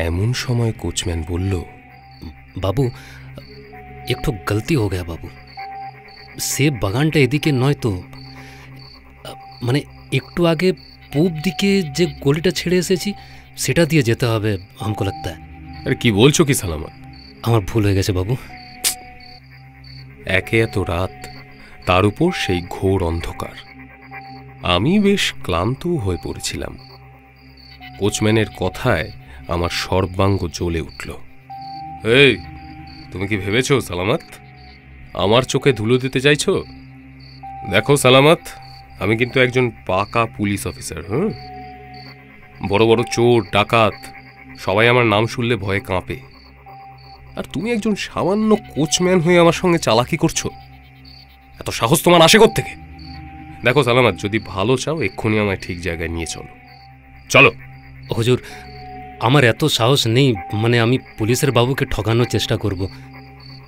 এমন সময় কোচম্যান বলল, বাবু একটু গলতি হয়ে গেছে বাবু। সে বাগানটা এদিকে নয় তো, মানে একটু আগে পূব দিকে যে গলিটা ছেড়ে এসেছি সেটা দিয়ে যেতে হবে हमको लगता है। আরে কি বলছো কি সালামত? আমার ভুল হয়ে গেছে বাবু। একে এত রাত, তার উপর সেই ঘোর অন্ধকার। আমি বেশ ক্লান্ত হয়ে পড়েছিলাম। কোচম্যানের কথায় আমার সর্বাঙ্গ জ্বলে উঠল। এই, তুমি কি ভেবেছো সালামত আমার চোখে ধুলো দিতে চাইছো? দেখো সালামত, আমি কিন্তু একজন পাকা পুলিশ অফিসার। বড় বড় চোর ডাকাত সবাই আমার নাম শুনলে ভয়ে কাঁপে, আর তুমি একজন সামান্য কোচম্যান হয়ে আমার সঙ্গে চালাকি করছো। এত সাহস তোমার আসে কোত্থেকে? দেখো সালামত, যদি ভালো চাও এক্ষুনি আমায় ঠিক জায়গায় নিয়ে চলো। চলো। হুজুর, আমার এত সাহস নেই, মানে আমি পুলিশের বাবুকে ঠকানোর চেষ্টা করব।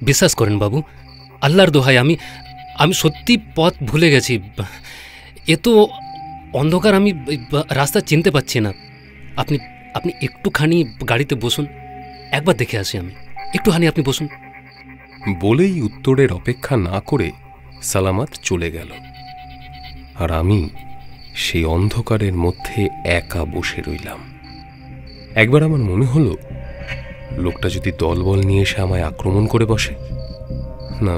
বিশ্বাস করেন বাবু, আল্লাহর দোহাই, আমি সত্যি পথ ভুলে গেছি। এ তো অন্ধকার, আমি রাস্তা চিনতে পারছি না। আপনি একটুখানি গাড়িতে বসুন, একবার দেখে আসি আমি। একটুখানি আপনি বসুন। বলেই উত্তরের অপেক্ষা না করে সালামত চলে গেল, আর আমি সেই অন্ধকারের মধ্যে একা বসে রইলাম। একবার আমার মনে হলো, লোকটা যদি দলবল নিয়ে এসে আমায় আক্রমণ করে বসে। না,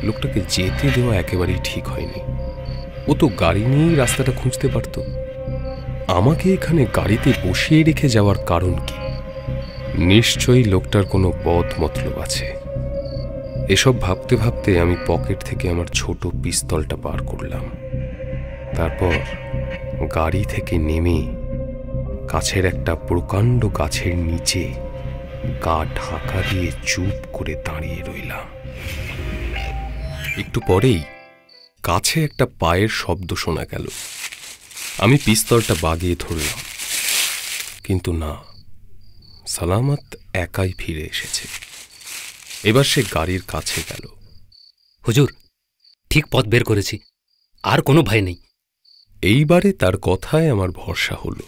লোকটাকে যেতে দেওয়া একেবারেই ঠিক হয়নি। ও তো গাড়ি নিয়েই রাস্তাটা খুঁজতে পারত। আমাকে এখানে গাড়িতে বসিয়ে রেখে যাওয়ার কারণ কি? নিশ্চয়ই লোকটার কোনো বদ মতলব আছে। এসব ভাবতে ভাবতে আমি পকেট থেকে আমার ছোট পিস্তলটা বার করলাম। তারপর গাড়ি থেকে নেমে কাছের একটা প্রকাণ্ড গাছের নিচে গা ঢাকা দিয়ে চুপ করে দাঁড়িয়ে রইলাম। একটু পরেই কাছে একটা পায়ের শব্দ শোনা গেল। আমি পিস্তলটা বাগিয়ে ধরলাম, কিন্তু না, সালামত একাই ফিরে এসেছে। এবার সে গাড়ির কাছে গেল। হুজুর, ঠিক পথ বের করেছি, আর কোনো ভয় নেই। এইবারে তার কথায় আমার ভরসা হলো।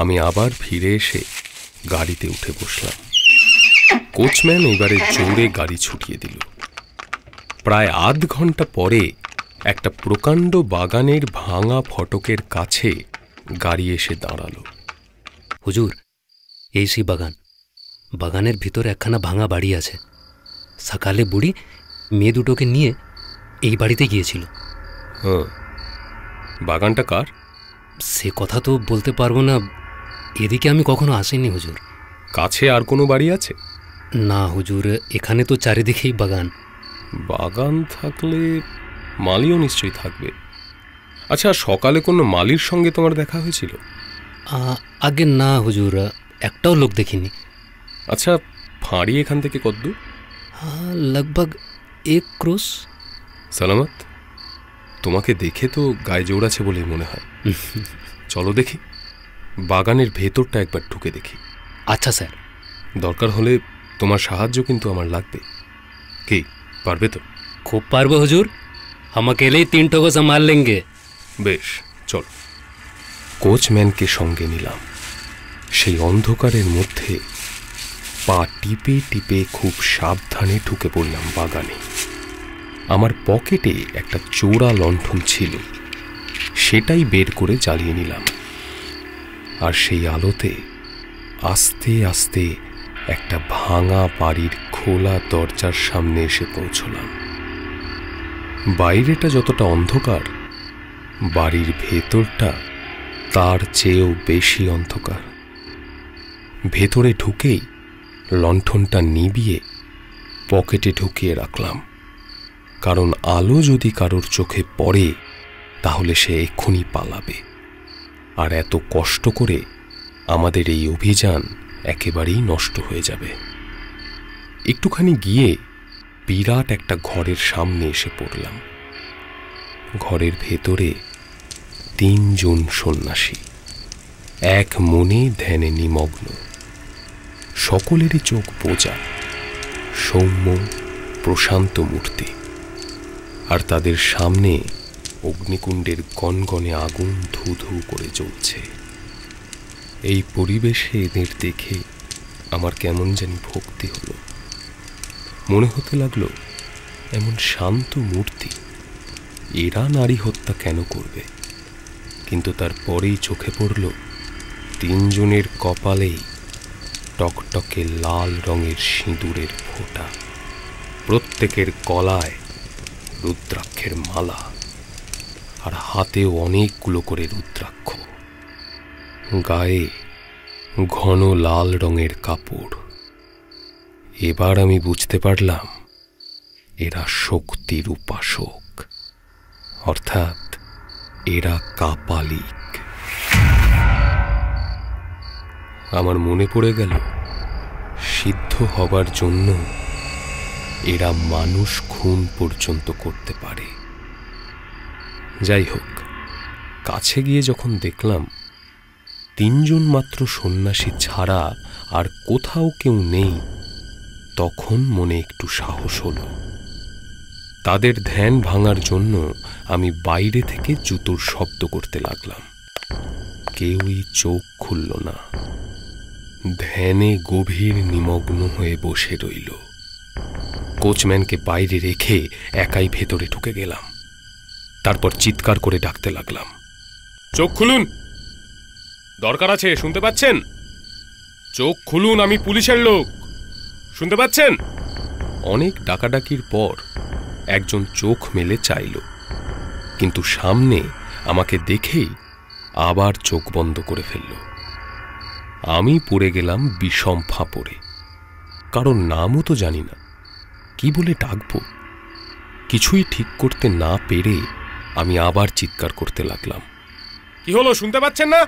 আমি আবার ফিরে এসে গাড়িতে উঠে বসলাম। কোচম্যান এবারে জোরে গাড়ি ছুটিয়ে দিল। প্রায় আধ ঘন্টা পরে একটা প্রকাণ্ড বাগানের ভাঙা ফটকের কাছে গাড়ি এসে দাঁড়ালো। হুজুর, এই সেই বাগানের ভিতরে একখানা ভাঙা বাড়ি আছে। সকালে বুড়ি মেয়ে দুটোকে নিয়ে এই বাড়িতে গিয়েছিল। বাগানটা কার? সে কথা তো বলতে পারবো না, এদিকে আমি কখনো আসিনি হুজুর। কাছে আর কোনো বাড়ি আছে? না হুজুর, এখানে তো চারিদিকেই বাগান। বাগান থাকলে মালিও নিশ্চয়ই থাকবে। আচ্ছা, সকালে কোনো মালির সঙ্গে তোমার দেখা হয়েছিল? আগে না হুজুর, একটাও লোক দেখিনি। আচ্ছা, ফাঁড়ি এখান থেকে কতদূর? লগভগ 1 ক্রোশ। সালামত, তোমাকে দেখে তো গায়ে জোর আছে বলেই মনে হয়। চলো দেখি, বাগানের ভেতরটা একবার ঢুকে দেখি। আচ্ছা স্যার। দরকার হলে তোমার সাহায্য কিন্তু আমার লাগবে। কি, পারবে তো? খুব পারবো হুজুর, हम अकेले ही 3 को संभाल लेंगे। বেশ, চল। কোচম্যানকে সঙ্গে নিলাম। সেই অন্ধকারের মধ্যে পা টিপে টিপে খুব সাবধানে ঢুকে পড়লাম বাগানে। আমার পকেটে একটা চোরা লণ্ঠন ছিল, সেটাই বের করে জ্বালিয়ে নিলাম। আর সেই আলোতে আস্তে আস্তে একটা ভাঙা বাড়ির খোলা দরজার সামনে এসে পৌঁছলাম। বাইরেটা যতটা অন্ধকার, বাড়ির ভেতরটা তার চেয়েও বেশি অন্ধকার। ভেতরে ঢুকেই লণ্ঠনটা নিভিয়ে পকেটে ঢুকিয়ে রাখলাম, কারণ আলো যদি কারোর চোখে পড়ে তাহলে সে এক্ষুনি পালাবে, আর এত কষ্ট করে আমাদের এই অভিযান একেবারেই নষ্ট হয়ে যাবে। একটুখানি গিয়ে বিরাট একটা ঘরের সামনে এসে পড়লাম। ঘরের ভেতরে 3 জন সন্ন্যাসী এক মনে ধ্যানে নিমগ্ন। সকলেরই চোখ বোঝা, সৌম্য প্রশান্ত মূর্তি, আর তাদের সামনে অগ্নিকুণ্ডের গনগনে আগুন ধু ধু করে জ্বলছে। এই পরিবেশে এদের দেখে আমার কেমন জানি ভক্তি হলো। মনে হতে লাগলো, এমন শান্ত মূর্তি, এরা নারী হত্যা কেন করবে? কিন্তু তারপরেই চোখে পড়ল 3 জনের কপালেই টকটকে লাল রঙের সিঁদুরের ফোঁটা, প্রত্যেকের গলায় রুদ্রাক্ষের মালা, আর হাতেও অনেকগুলো করে রুদ্রাক্ষ, গায়ে ঘন লাল রঙের কাপড়। এবার আমি বুঝতে পারলাম, এরা শক্তির উপাসক, অর্থাৎ এরা কাপালিক। আমার মনে পড়ে গেল, সিদ্ধ হবার জন্য এরা মানুষ খুন পর্যন্ত করতে পারে। যাই হোক, কাছে গিয়ে যখন দেখলাম 3 জন মাত্র সন্ন্যাসী ছাড়া আর কোথাও কেউ নেই, তখন মনে একটু সাহস হলো। তাদের ধ্যান ভাঙার জন্য আমি বাইরে থেকে জুতোর শব্দ করতে লাগলাম। কেউই চোখ খুলল না, ধ্যানে গভীর নিমগ্ন হয়ে বসে রইল। কোচম্যানকে বাইরে রেখে একাই ভেতরে ঢুকে গেলাম। তারপর চিৎকার করে ডাকতে লাগলাম, চোখ খুলুন, দরকার আছে, শুনতে পাচ্ছেন? চোখ খুলুন, আমি পুলিশের লোক, শুনতে পাচ্ছেন? অনেক ডাকাডাকির পর একজন চোখ মেলে চাইল, কিন্তু সামনে আমাকে দেখেই আবার চোখ বন্ধ করে ফেলল। আমি পড়ে গেলাম বিষম ফাঁপড়ে। কারণ নামও তো জানি না, কি বলে ডাকবো। কিছুই ঠিক করতে না পেরে আমি আবার চিৎকার করতে লাগলাম, কি হলো, শুনতে পাচ্ছেন না?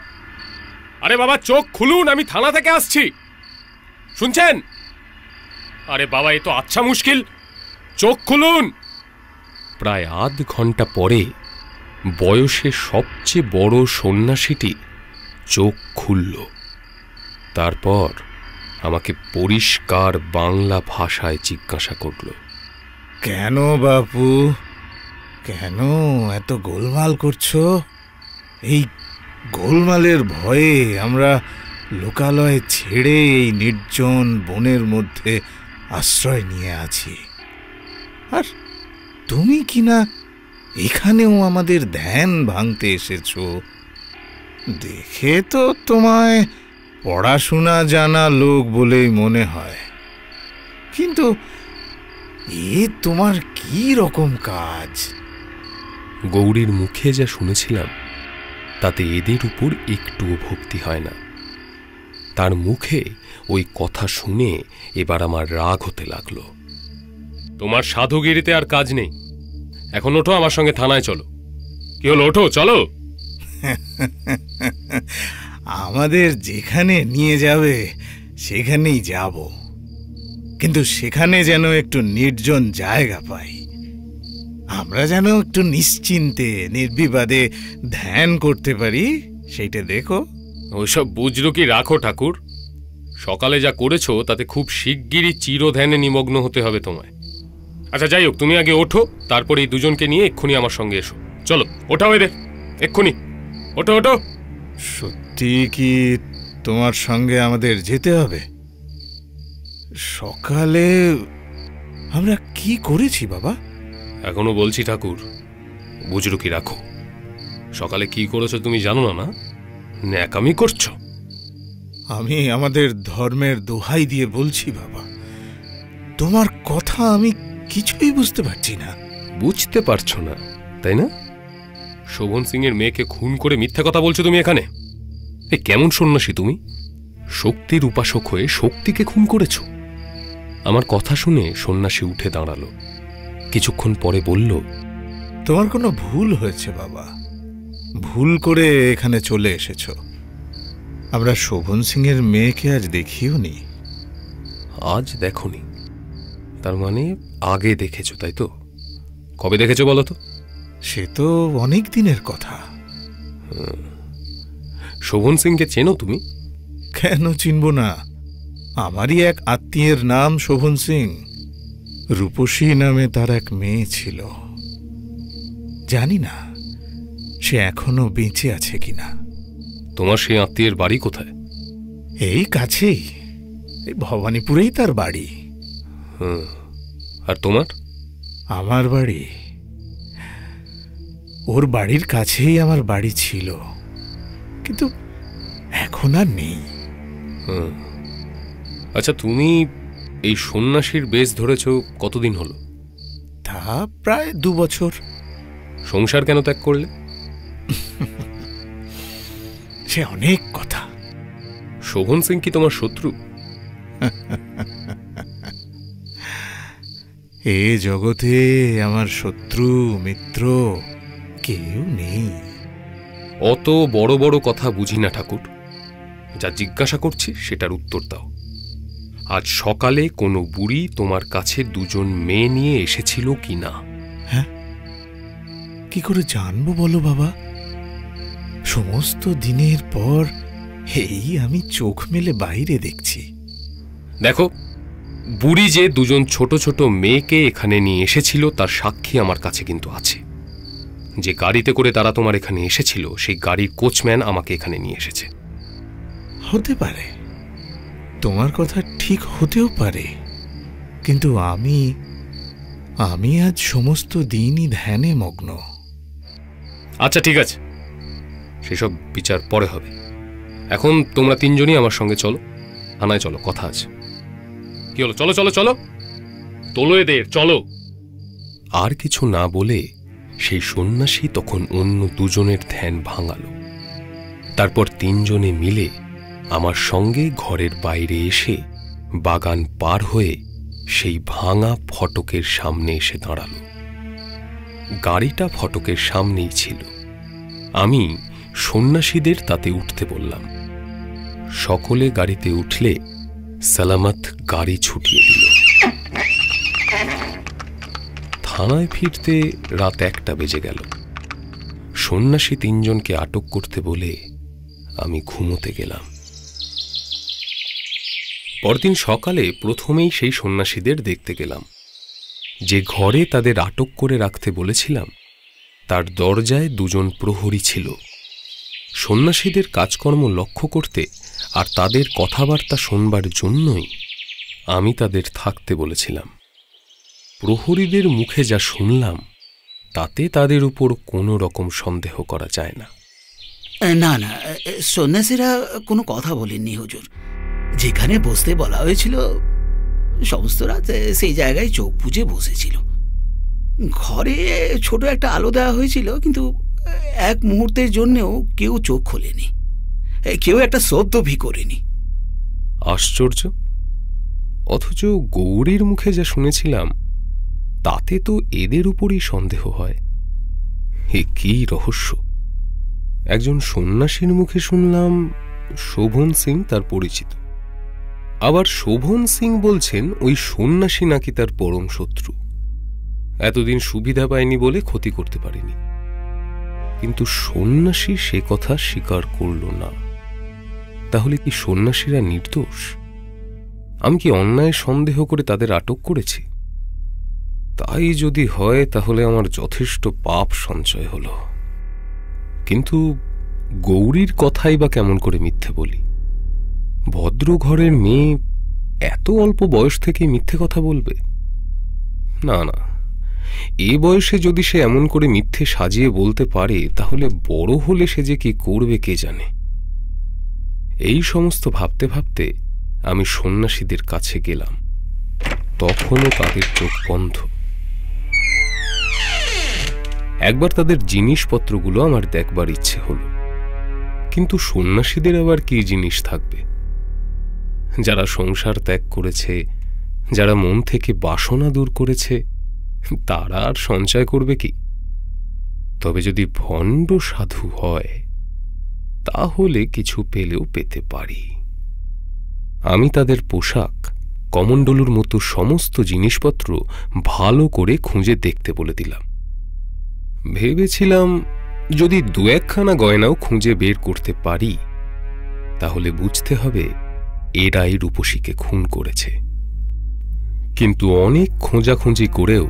আরে বাবা, চোখ খুলুন, আমি থানা থেকে আসছি, শুনছেন? আরে বাবা, এ তো আচ্ছা মুশকিল, চোখ খুলুন। প্রায় আধ ঘন্টা পরে বয়সে সবচেয়ে বড় সন্ন্যাসীটি চোখ খুলল। তারপর আমাকে পরিষ্কার বাংলা ভাষায় জিজ্ঞাসা করল, কেন বাপু, কেন এত গোলমাল করছো? এই গোলমালের ভয়ে আমরা লোকালয় ছেড়ে এই নির্জন বনের মধ্যে আশ্রয় নিয়ে আছি, আর তুমি কিনা এখানেও আমাদের ধ্যান ভাঙতে এসেছো। দেখে তো তোমায় পড়াশোনা জানা লোক বলেই মনে হয়, কিন্তু এ তোমার কি রকম কাজ? গৌরীর মুখে যা শুনেছিলাম তাতে এদের উপর একটুও ভক্তি হয় না। তার মুখে ওই কথা শুনে এবার আমার রাগ হতে লাগলো। তোমার সাধুগিরিতে আর কাজ নেই, এখন ওঠো, আমার সঙ্গে থানায় চলো। কি হলো, ওঠো, চলো। আমাদের যেখানে নিয়ে যাবে সেখানেই যাব, কিন্তু সেখানে যেন একটু নির্জন জায়গা পাই, আমরা যেন একটু নিশ্চিন্তে নির্বিবাদে ধ্যান করতে পারি, সেইটা দেখো। ওইসব বুঝলো কি রাখো ঠাকুর, সকালে যা করেছো তাতে খুব শিগগিরই চিরধ্যানে নিমগ্ন হতে হবে তোমায়। আচ্ছা যাই হোক, তুমি আগে ওঠো, তারপর এই দুজনকে নিয়ে এক্ষুনি আমার সঙ্গে এসো। চলো, ওঠাও এদের, এক্ষুনি ওঠো, ওঠো। সত্যি কি তোমার সঙ্গে আমাদের যেতে হবে? সকালে আমরা কি করেছি বাবা? এখনো বলছি ঠাকুর, বুঝলো কি রাখো। সকালে কি করেছো তুমি জানো না? না, ন্যাকামি করছো। আমি আমাদের ধর্মের দোহাই দিয়ে বলছি বাবা, তোমার কথা আমি কিছুই বুঝতে পারছি না। বুঝতে পারছো না তাই না? শোভন সিং এর মেয়েকে খুন করে মিথ্যা কথা বলছো তুমি এখানে। এ কেমন সন্ন্যাসী তুমি? শক্তির উপাসক হয়ে শক্তিকে খুন করেছো। আমার কথা শুনে সন্ন্যাসী উঠে দাঁড়ালো। কিছুক্ষণ পরে বলল, তোমার কোনো ভুল হয়েছে বাবা, ভুল করে এখানে চলে এসেছো। আমরা শোভন সিং এর মেয়েকে আজ দেখিও নি। আজ দেখনি? তার মানে আগে দেখেছো তাই তো? কবে দেখেছো বলো তো? সে তো অনেক দিনের কথা। শোভন সিংকে চেনো তুমি? কেন চিনব না, আমারই এক আত্মীয়ের নাম শোভন সিং। রূপসী নামে তার এক মেয়ে ছিল, জানি না সে এখনো বেঁচে আছে কিনা। তোমার সেই আত্মীয়ের বাড়ি কোথায়? এই কাছেই, এই ভবানীপুরেই তার বাড়ি। আর তোমার? আমার বাড়ি ওর বাড়ির কাছেই আমার বাড়ি ছিল, কিন্তু এখন আর নেই। আচ্ছা, তুমি এই সন্ন্যাসীর বেশ ধরেছ কতদিন হলো? তা প্রায় 2 বছর। সংসার কেন ত্যাগ করলে? সে অনেক কথা। শোভন সিং কি তোমার শত্রু? এ জগতে আমার শত্রু মিত্র কেউ নেই। অত বড় বড় কথা বুঝি না ঠাকুর, যা জিজ্ঞাসা করছি সেটার উত্তর দাও। আজ সকালে কোনো বুড়ি তোমার কাছে দুজন মেয়ে নিয়ে এসেছিল কি না? হ্যাঁ, কি করে জানবো বলো বাবা? সমস্ত দিনের পর এই আমি চোখ মেলে বাইরে দেখছি। দেখো, বুড়ি যে দুজন ছোট ছোট মেয়েকে এখানে নিয়ে এসেছিল তার সাক্ষী আমার কাছে কিন্তু আছে। যে গাড়িতে করে তারা তোমার এখানে এসেছিল সেই গাড়ির কোচম্যান আমাকে এখানে নিয়ে এসেছে। হতে পারে, তোমার কথা ঠিক হতেও পারে, কিন্তু আমি আজ সমস্ত দিনই ধ্যানে মগ্ন। আচ্ছা ঠিক আছে, সেসব বিচার পরে হবে। এখন তোমরা তিনজনই আমার সঙ্গে চলো, থানায় চলো, কথা আছে। কি হলো, চলো চলো চলো, তোলো এদের, চলো। আর কিছু না বলে সেই সন্ন্যাসী তখন অন্য দুজনের ধ্যান ভাঙালো। তারপর তিনজনে মিলে আমার সঙ্গে ঘরের বাইরে এসে বাগান পার হয়ে সেই ভাঙা ফটকের সামনে এসে দাঁড়ালো। গাড়িটা ফটকের সামনেই ছিল। আমি সন্ন্যাসীদের তাতে উঠতে বললাম। সকলে গাড়িতে উঠলে সালামত গাড়ি ছুটিয়ে দিল। থানায় ফিরতে রাত 1টা বেজে গেল। সন্ন্যাসী তিনজনকে আটক করতে বলে আমি ঘুমোতে গেলাম। পরদিন সকালে প্রথমেই সেই সন্ন্যাসীদের দেখতে গেলাম। যে ঘরে তাদের আটক করে রাখতে বলেছিলাম তার দরজায় দুজন প্রহরী ছিল। সন্ন্যাসীদের কাজকর্ম লক্ষ্য করতে আর তাদের কথাবার্তা শোনবার জন্যই আমি তাদের থাকতে বলেছিলাম। প্রহরীদের মুখে যা শুনলাম তাতে তাদের উপর কোনো রকম সন্দেহ করা যায় না। না না, সন্ন্যাসীরা কোনো কথা বলেননি হুজুর। যেখানে বসতে বলা হয়েছিল সমস্ত রাত সেই জায়গায় চোখ বুজে বসেছিল। ঘরে ছোট একটা আলো দেওয়া হয়েছিল, কিন্তু এক মুহূর্তের জন্যও কেউ চোখ খোলেনি, কেউ একটা শব্দ ভি করেনি। আশ্চর্য! অথচ গৌরীর মুখে যা শুনেছিলাম তাতে তো এদের উপরই সন্দেহ হয়। এ কি রহস্য! একজন সন্ন্যাসীর মুখে শুনলাম শোভন সিং তার পরিচিত, আবার শোভন সিং বলছেন ওই সন্ন্যাসী নাকি তার পরম শত্রু। এতদিন সুবিধা পায়নি বলে ক্ষতি করতে পারেনি, কিন্তু সন্ন্যাসী সে কথা স্বীকার করল না। তাহলে কি সন্ন্যাসীরা নির্দোষ? আমি কি অন্যায় সন্দেহ করে তাদের আটক করেছি? তাই যদি হয় তাহলে আমার যথেষ্ট পাপ সঞ্চয় হল। কিন্তু গৌরীর কথাই বা কেমন করে মিথ্যে বলি? ভদ্র ঘরের মেয়ে এত অল্প বয়স থেকে মিথ্যে কথা বলবে? না না, এ বয়সে যদি সে এমন করে মিথ্যে সাজিয়ে বলতে পারে তাহলে বড় হলে সে যে কি করবে কে জানে। এই সমস্ত ভাবতে ভাবতে আমি সন্ন্যাসীদের কাছে গেলাম। তখনও তাদের চোখ বন্ধ। একবার তাদের জিনিসপত্রগুলো আমার দেখবার ইচ্ছে হল, কিন্তু সন্ন্যাসীদের আবার কি জিনিস থাকবে? যারা সংসার ত্যাগ করেছে, যারা মন থেকে বাসনা দূর করেছে, তারা আর সঞ্চয় করবে কি? তবে যদি ভণ্ড সাধু হয় তাহলে কিছু পেলেও পেতে পারি। আমি তাদের পোশাক, কমণ্ডলুর মতো সমস্ত জিনিসপত্র ভালো করে খুঁজে দেখতে বলে দিলাম। ভেবেছিলাম যদি 2-1খানা গয়নাও খুঁজে বের করতে পারি তাহলে বুঝতে হবে এরাই রূপসীকে খুন করেছে। কিন্তু অনেক খোঁজাখুঁজি করেও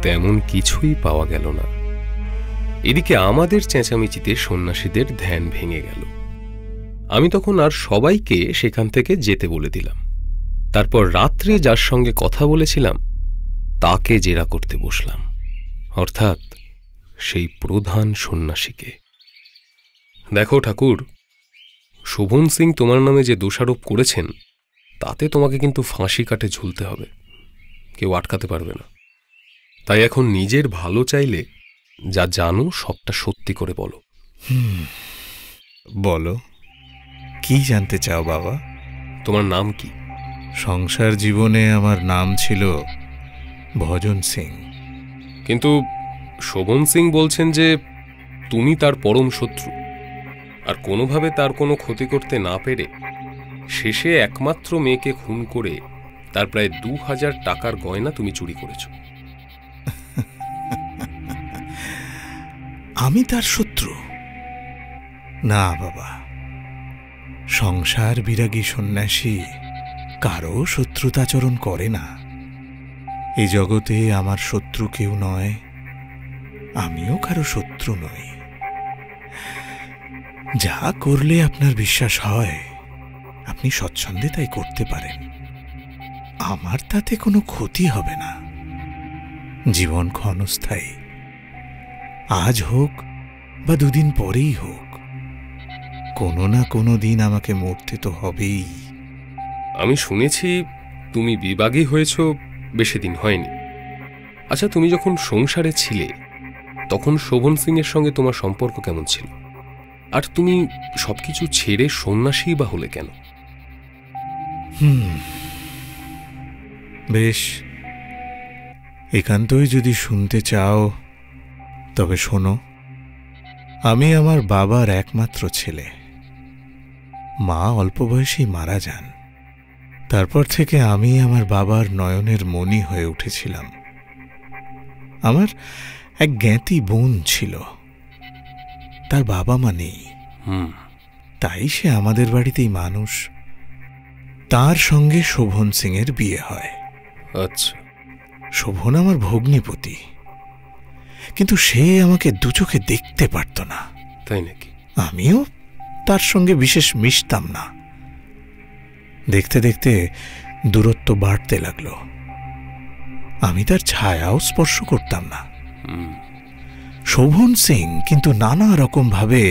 তেমন কিছুই পাওয়া গেল না। এদিকে আমাদের চেঁচামেচিতে সন্ন্যাসীদের ধ্যান ভেঙে গেল। আমি তখন আর সবাইকে সেখান থেকে যেতে বলে দিলাম। তারপর রাত্রে যার সঙ্গে কথা বলেছিলাম তাকে জেরা করতে বসলাম, অর্থাৎ সেই প্রধান সন্ন্যাসীকে। দেখো ঠাকুর, শোভন সিং তোমার নামে যে দোষারোপ করেছেন তাতে তোমাকে কিন্তু ফাঁসি কাটে ঝুলতে হবে, কেউ আটকাতে পারবে না। তাই এখন নিজের ভালো চাইলে যা জানো সবটা সত্যি করে বলো। বলো, কি জানতে চাও বাবা? তোমার নাম কি? সংসার জীবনে আমার নাম ছিল ভজন সিং। কিন্তু শোভন সিং বলছেন যে তুমি তার পরম শত্রু। আর কোনোভাবে তার কোনো ক্ষতি করতে না পেরে শেষে একমাত্র মেয়েকে খুন করে তার প্রায় 2000 টাকার গয়না তুমি চুরি করেছ। আমি তার শত্রু? না বাবা, সংসার বিরাগী সন্ন্যাসী কারো শত্রুতাচরণ করে না। এই জগতে আমার শত্রু কেউ নয়, আমিও কারো শত্রু নই। যা করলে আপনার বিশ্বাস হয় আপনি স্বচ্ছন্দে তাই করতে পারেন, আমার তাতে কোনো ক্ষতি হবে না। জীবন ক্ষণস্থায়ী, আজ হোক বা দুদিন পরেই হোক, কোনো না কোনো দিন আমাকে মরতে তো হবেই। আমি শুনেছি তুমি বিবাগী হয়েছ বেশি দিন হয়নি। আচ্ছা, তুমি যখন সংসারে ছিলে তখন শোভন সিং এর সঙ্গে তোমার সম্পর্ক কেমন ছিল? আর তুমি সবকিছু ছেড়ে সন্ন্যাসী বা হলে কেন? বেশ, একান্তই যদি শুনতে চাও তবে শোনো। আমি আমার বাবার একমাত্র ছেলে। মা অল্প বয়সেই মারা যান। তারপর থেকে আমি আমার বাবার নয়নের মণি হয়ে উঠেছিলাম। আমার এক জ্ঞাতি বোন ছিল, তার বাবা মা নেই, তাই সে আমাদের বাড়িতেই মানুষ। তার সঙ্গে শোভন সিং এর বিয়ে হয়। আচ্ছা। শোভন আমার ভগ্নিপতি, কিন্তু সে আমাকে দু চোখে দেখতে পারত না। তাই নাকি? আমিও তার সঙ্গে বিশেষ মিশতাম না। দেখতে দেখতে দূরত্ব বাড়তে লাগলো। আমি তার ছায়াও স্পর্শ করতাম না। শোভন সিং কিন্তু নানা রকম ভাবে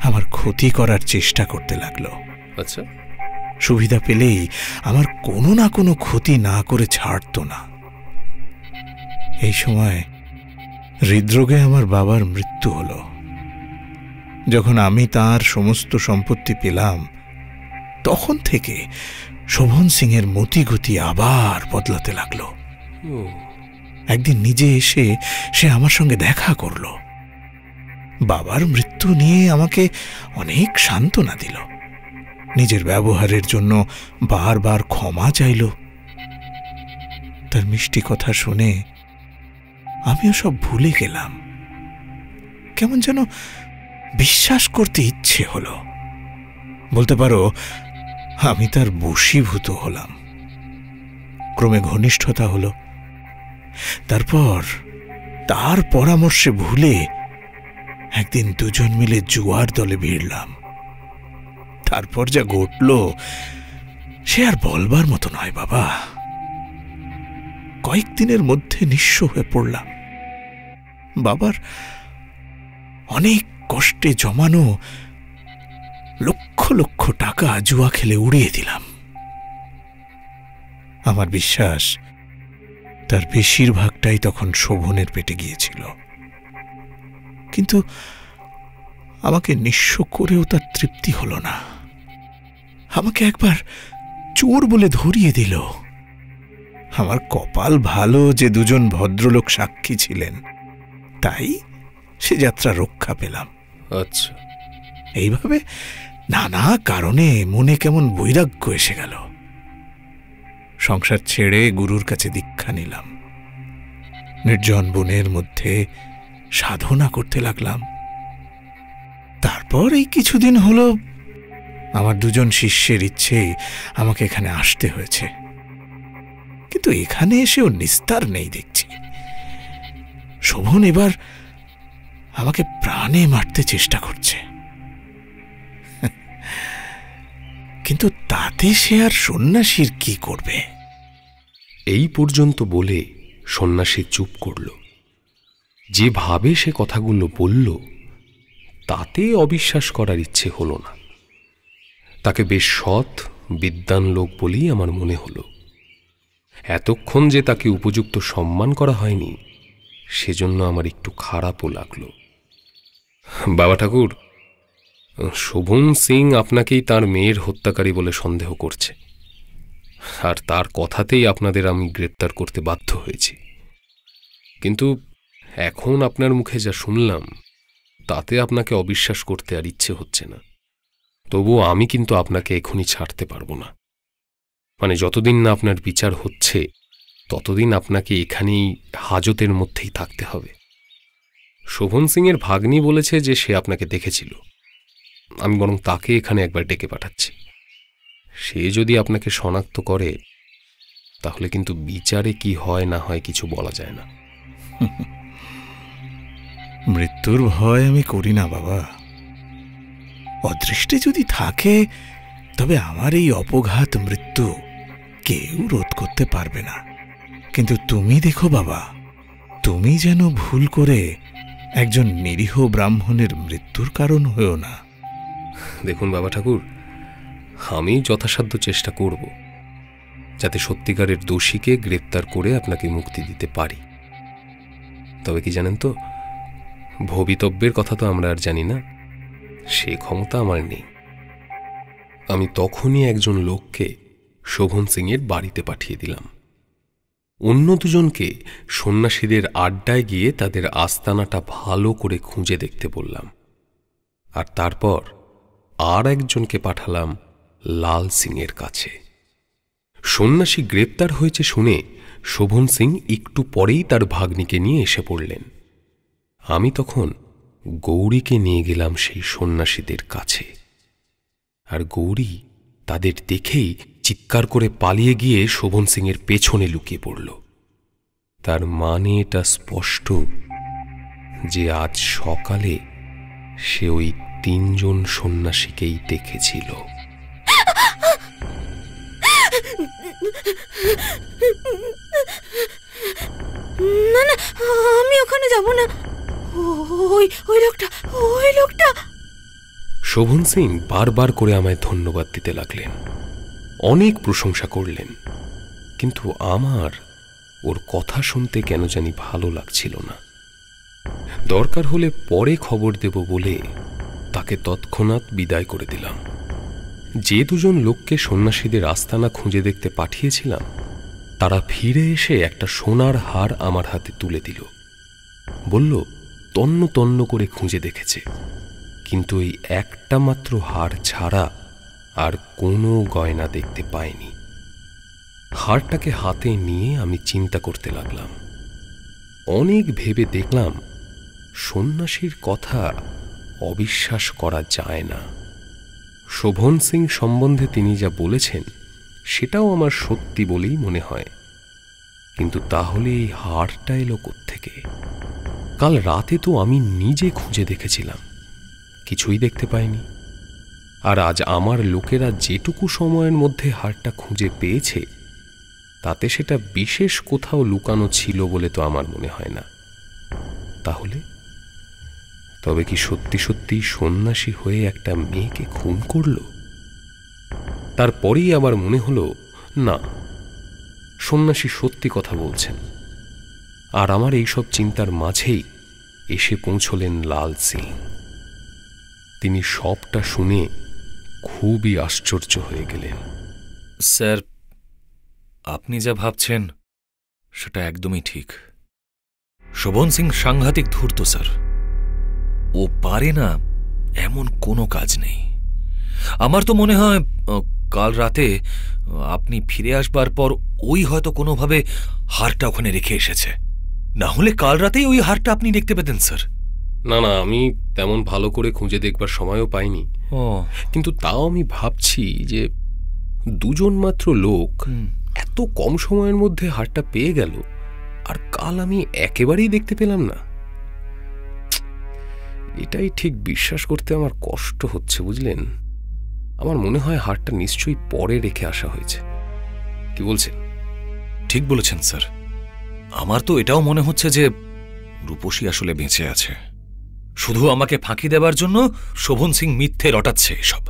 আমার ক্ষতি করার চেষ্টা করতে লাগলো। আচ্ছা। সুবিধা পেলেই আমার কোনো না কোনো ক্ষতি না করে ছাড়ত না। এই সময় হৃদরোগে আমার বাবার মৃত্যু হলো। যখন আমি তার সমস্ত সম্পত্তি পেলাম, তখন থেকে শোভন সিং এর মতিগতি আবার বদলাতে লাগলো। একদিন নিজে এসে সে আমার সঙ্গে দেখা করল। বাবার মৃত্যু নিয়ে আমাকে অনেক সান্ত্বনা দিল। নিজের ব্যবহারের জন্য বারবার ক্ষমা চাইল। তার মিষ্টি কথা শুনে আমিও সব ভুলে গেলাম। কেমন যেন বিশ্বাস করতে ইচ্ছে হলো। বলতে পারো আমি তার বশীভূত হলাম। ক্রমে ঘনিষ্ঠতা হলো। তারপর তার পরামর্শে ভুলে একদিন দুজন মিলে জুয়ার দলে ভিড়লাম। তারপর যা ঘটল সে আর বলবার মতো নয় বাবা। কয়েকদিনের মধ্যে নিঃস্ব হয়ে পড়লাম। বাবার অনেক কষ্টে জমানো লক্ষ লক্ষ টাকা জুয়া খেলে উড়িয়ে দিলাম। আমার বিশ্বাস তার বেশিরভাগটাই তখন শোভনের পেটে গিয়েছিল। কিন্তু আমাকে নিঃস্ব করেও তার তৃপ্তি হলো না। আমাকে একবার চোর বলে ধরিয়ে দিল। আমার কপাল ভালো যে দুজন ভদ্রলোক সাক্ষী ছিলেন, তাই সে যাত্রা রক্ষা পেলাম। আচ্ছা। এইভাবে নানা কারণে মনে কেমন বৈরাগ্য এসে গেল। সংসার ছেড়ে গুরুর কাছে দীক্ষা নিলাম। নির্জন বনের মধ্যে সাধনা করতে লাগলাম। তারপর এই কিছুদিন হলো আমার দুজন শিষ্যের ইচ্ছেই আমাকে এখানে আসতে হয়েছে। কিন্তু এখানে এসেও নিস্তার নেই দেখছি। শোভন এবার আমাকে প্রাণে মারতে চেষ্টা করছে। কিন্তু তাতে সে আর সন্ন্যাসীর কি করবে? এই পর্যন্ত বলে সন্ন্যাসী চুপ করল। যেভাবে সে কথাগুলো বলল তাতে অবিশ্বাস করার ইচ্ছে হলো না। তাকে বেশ সৎ বিদ্বান লোক বলেই আমার মনে হলো। এতক্ষণ যে তাকে উপযুক্ত সম্মান করা হয়নি সেজন্য আমার একটু খারাপও লাগলো। বাবা ঠাকুর, শোভন সিং আপনাকেই তার মেয়ের হত্যাকারী বলে সন্দেহ করছে, আর তার কথাতেই আপনাদের আমি গ্রেপ্তার করতে বাধ্য হয়েছি। কিন্তু এখন আপনার মুখে যা শুনলাম তাতে আপনাকে অবিশ্বাস করতে আর ইচ্ছে হচ্ছে না। তবুও আমি কিন্তু আপনাকে এখনই ছাড়তে পারবো না। মানে যতদিন না আপনার বিচার হচ্ছে ততদিন আপনাকে এখানেই হাজতের মধ্যেই থাকতে হবে। শোভন সিংয়ের ভাগ্নি বলেছে যে সে আপনাকে দেখেছিল। আমি বরং তাকে এখানে একবার ডেকে পাঠাচ্ছি। সে যদি আপনাকে শনাক্ত করে তাহলে কিন্তু বিচারে কি হয় না হয় কিছু বলা যায় না। মৃত্যুর ভয় আমি করি না বাবা। অদৃষ্টে যদি থাকে তবে আমার এই অপঘাত মৃত্যু কেউ রোধ করতে পারবে না। কিন্তু তুমি দেখো বাবা, তুমি যেন ভুল করে একজন নিরীহ ব্রাহ্মণের মৃত্যুর কারণ হয়েও না। দেখুন বাবা ঠাকুর, আমি যথাসাধ্য চেষ্টা করব যাতে সত্যিকারের দোষীকে গ্রেপ্তার করে আপনাকে মুক্তি দিতে পারি। তবে কি জানেন তো, ভবিতব্যের কথা তো আমরা আর জানি না, সে ক্ষমতা আমার নেই। আমি তখনই একজন লোককে শোভন সিংয়ের বাড়িতে পাঠিয়ে দিলাম। অন্য দুজনকে সন্ন্যাসীদের আড্ডায় গিয়ে তাদের আস্তানাটা ভালো করে খুঁজে দেখতে বললাম। আর তারপর আর একজনকে পাঠালাম লাল সিংয়ের কাছে। সন্ন্যাসী গ্রেপ্তার হয়েছে শুনে শোভন সিং একটু পরেই তার ভাগ্নিকে নিয়ে এসে পড়লেন। আমি তখন গৌরীকে নিয়ে গেলাম সেই সন্ন্যাসীদের কাছে। আর গৌরী তাদের দেখেই চিৎকার করে পালিয়ে গিয়ে শোভন সিংয়ের পেছনে লুকিয়ে পড়ল। তার মানে এটা স্পষ্ট যে আজ সকালে সে ওই 3 জন সন্ন্যাসীকেই দেখেছিল। না না, আমি ওখানে যাব না। ওই লোকটা। শোভন সিং বারবার করে আমায় ধন্যবাদ দিতে লাগলেন, অনেক প্রশংসা করলেন, কিন্তু আমার ওর কথা শুনতে কেন জানি ভালো লাগছিল না। দরকার হলে পরে খবর দেব বলে তাকে তৎক্ষণাৎ বিদায় করে দিলাম। যে 2 জন লোককে সন্ন্যাসীদের আস্তানা খুঁজে দেখতে পাঠিয়েছিলাম তারা ফিরে এসে একটা সোনার হার আমার হাতে তুলে দিল। বলল তন্ন তন্ন করে খুঁজে দেখেছে, কিন্তু এই একটা মাত্র হার ছাড়া আর কোনো গয়না দেখতে পায়নি। হারটাকে হাতে নিয়ে আমি চিন্তা করতে লাগলাম। অনেক ভেবে দেখলাম সন্ন্যাসীর কথা অবিশ্বাস করা যায় না। শোভন সিং সম্বন্ধে তিনি যা বলেছেন সেটাও আমার সত্যি বলেই মনে হয়। কিন্তু তাহলে এই হারটা এলো কোত্থেকে? কাল রাতে তো আমি নিজে খুঁজে দেখেছিলাম, কিছুই দেখতে পাইনি। আর আজ আমার লোকেরা যেটুকু সময়ের মধ্যে হারটা খুঁজে পেয়েছে তাতে সেটা বিশেষ কোথাও লুকানো ছিল বলে তো আমার মনে হয় না। তাহলে তবে কি সত্যি সত্যি সন্ন্যাসী হয়ে একটা মেয়েকে খুন করল? তারপরেই আবার মনে হলো না, সন্ন্যাসী সত্যি কথা বলছেন। আর আমার এইসব চিন্তার মাঝেই এসে পৌঁছলেন লাল সিং। তিনি সবটা শুনে খুবই আশ্চর্য হয়ে গেলেন। স্যার, আপনি যা ভাবছেন সেটা একদমই ঠিক। শোভন সিং সাংঘাতিক ধূর্ত স্যার। ও পারে না এমন কোনো কাজ নেই। আমার তো মনে হয় কাল রাতে আপনি ফিরে আসবার পর ওই হয়তো কোনোভাবে হারটা ওখানে রেখে এসেছে। না হলে কাল রাতেই ওই হারটা আপনি দেখতে পেতেন স্যার। না না, আমি তেমন ভালো করে খুঁজে দেখবার সময়ও পাইনি। কিন্তু তাও আমি ভাবছি যে 2 জন মাত্র লোক এত কম সময়ের মধ্যে হারটা পেয়ে গেল, আর কাল আমি একেবারেই দেখতে পেলাম না। এটাই ঠিক বিশ্বাস করতে আমার কষ্ট হচ্ছে, বুঝলেন? আমার মনে হয় হারটা নিশ্চয়ই পরে রেখে আসা হয়েছে। কি বলছেন? ঠিক বলেছেন স্যার। আমার তো এটাও মনে হচ্ছে যে রূপসী আসলে বেঁচে আছে। শুধু আমাকে ফাঁকি দেবার জন্য শোভন সিং মিথ্যে রটাচ্ছে এসব।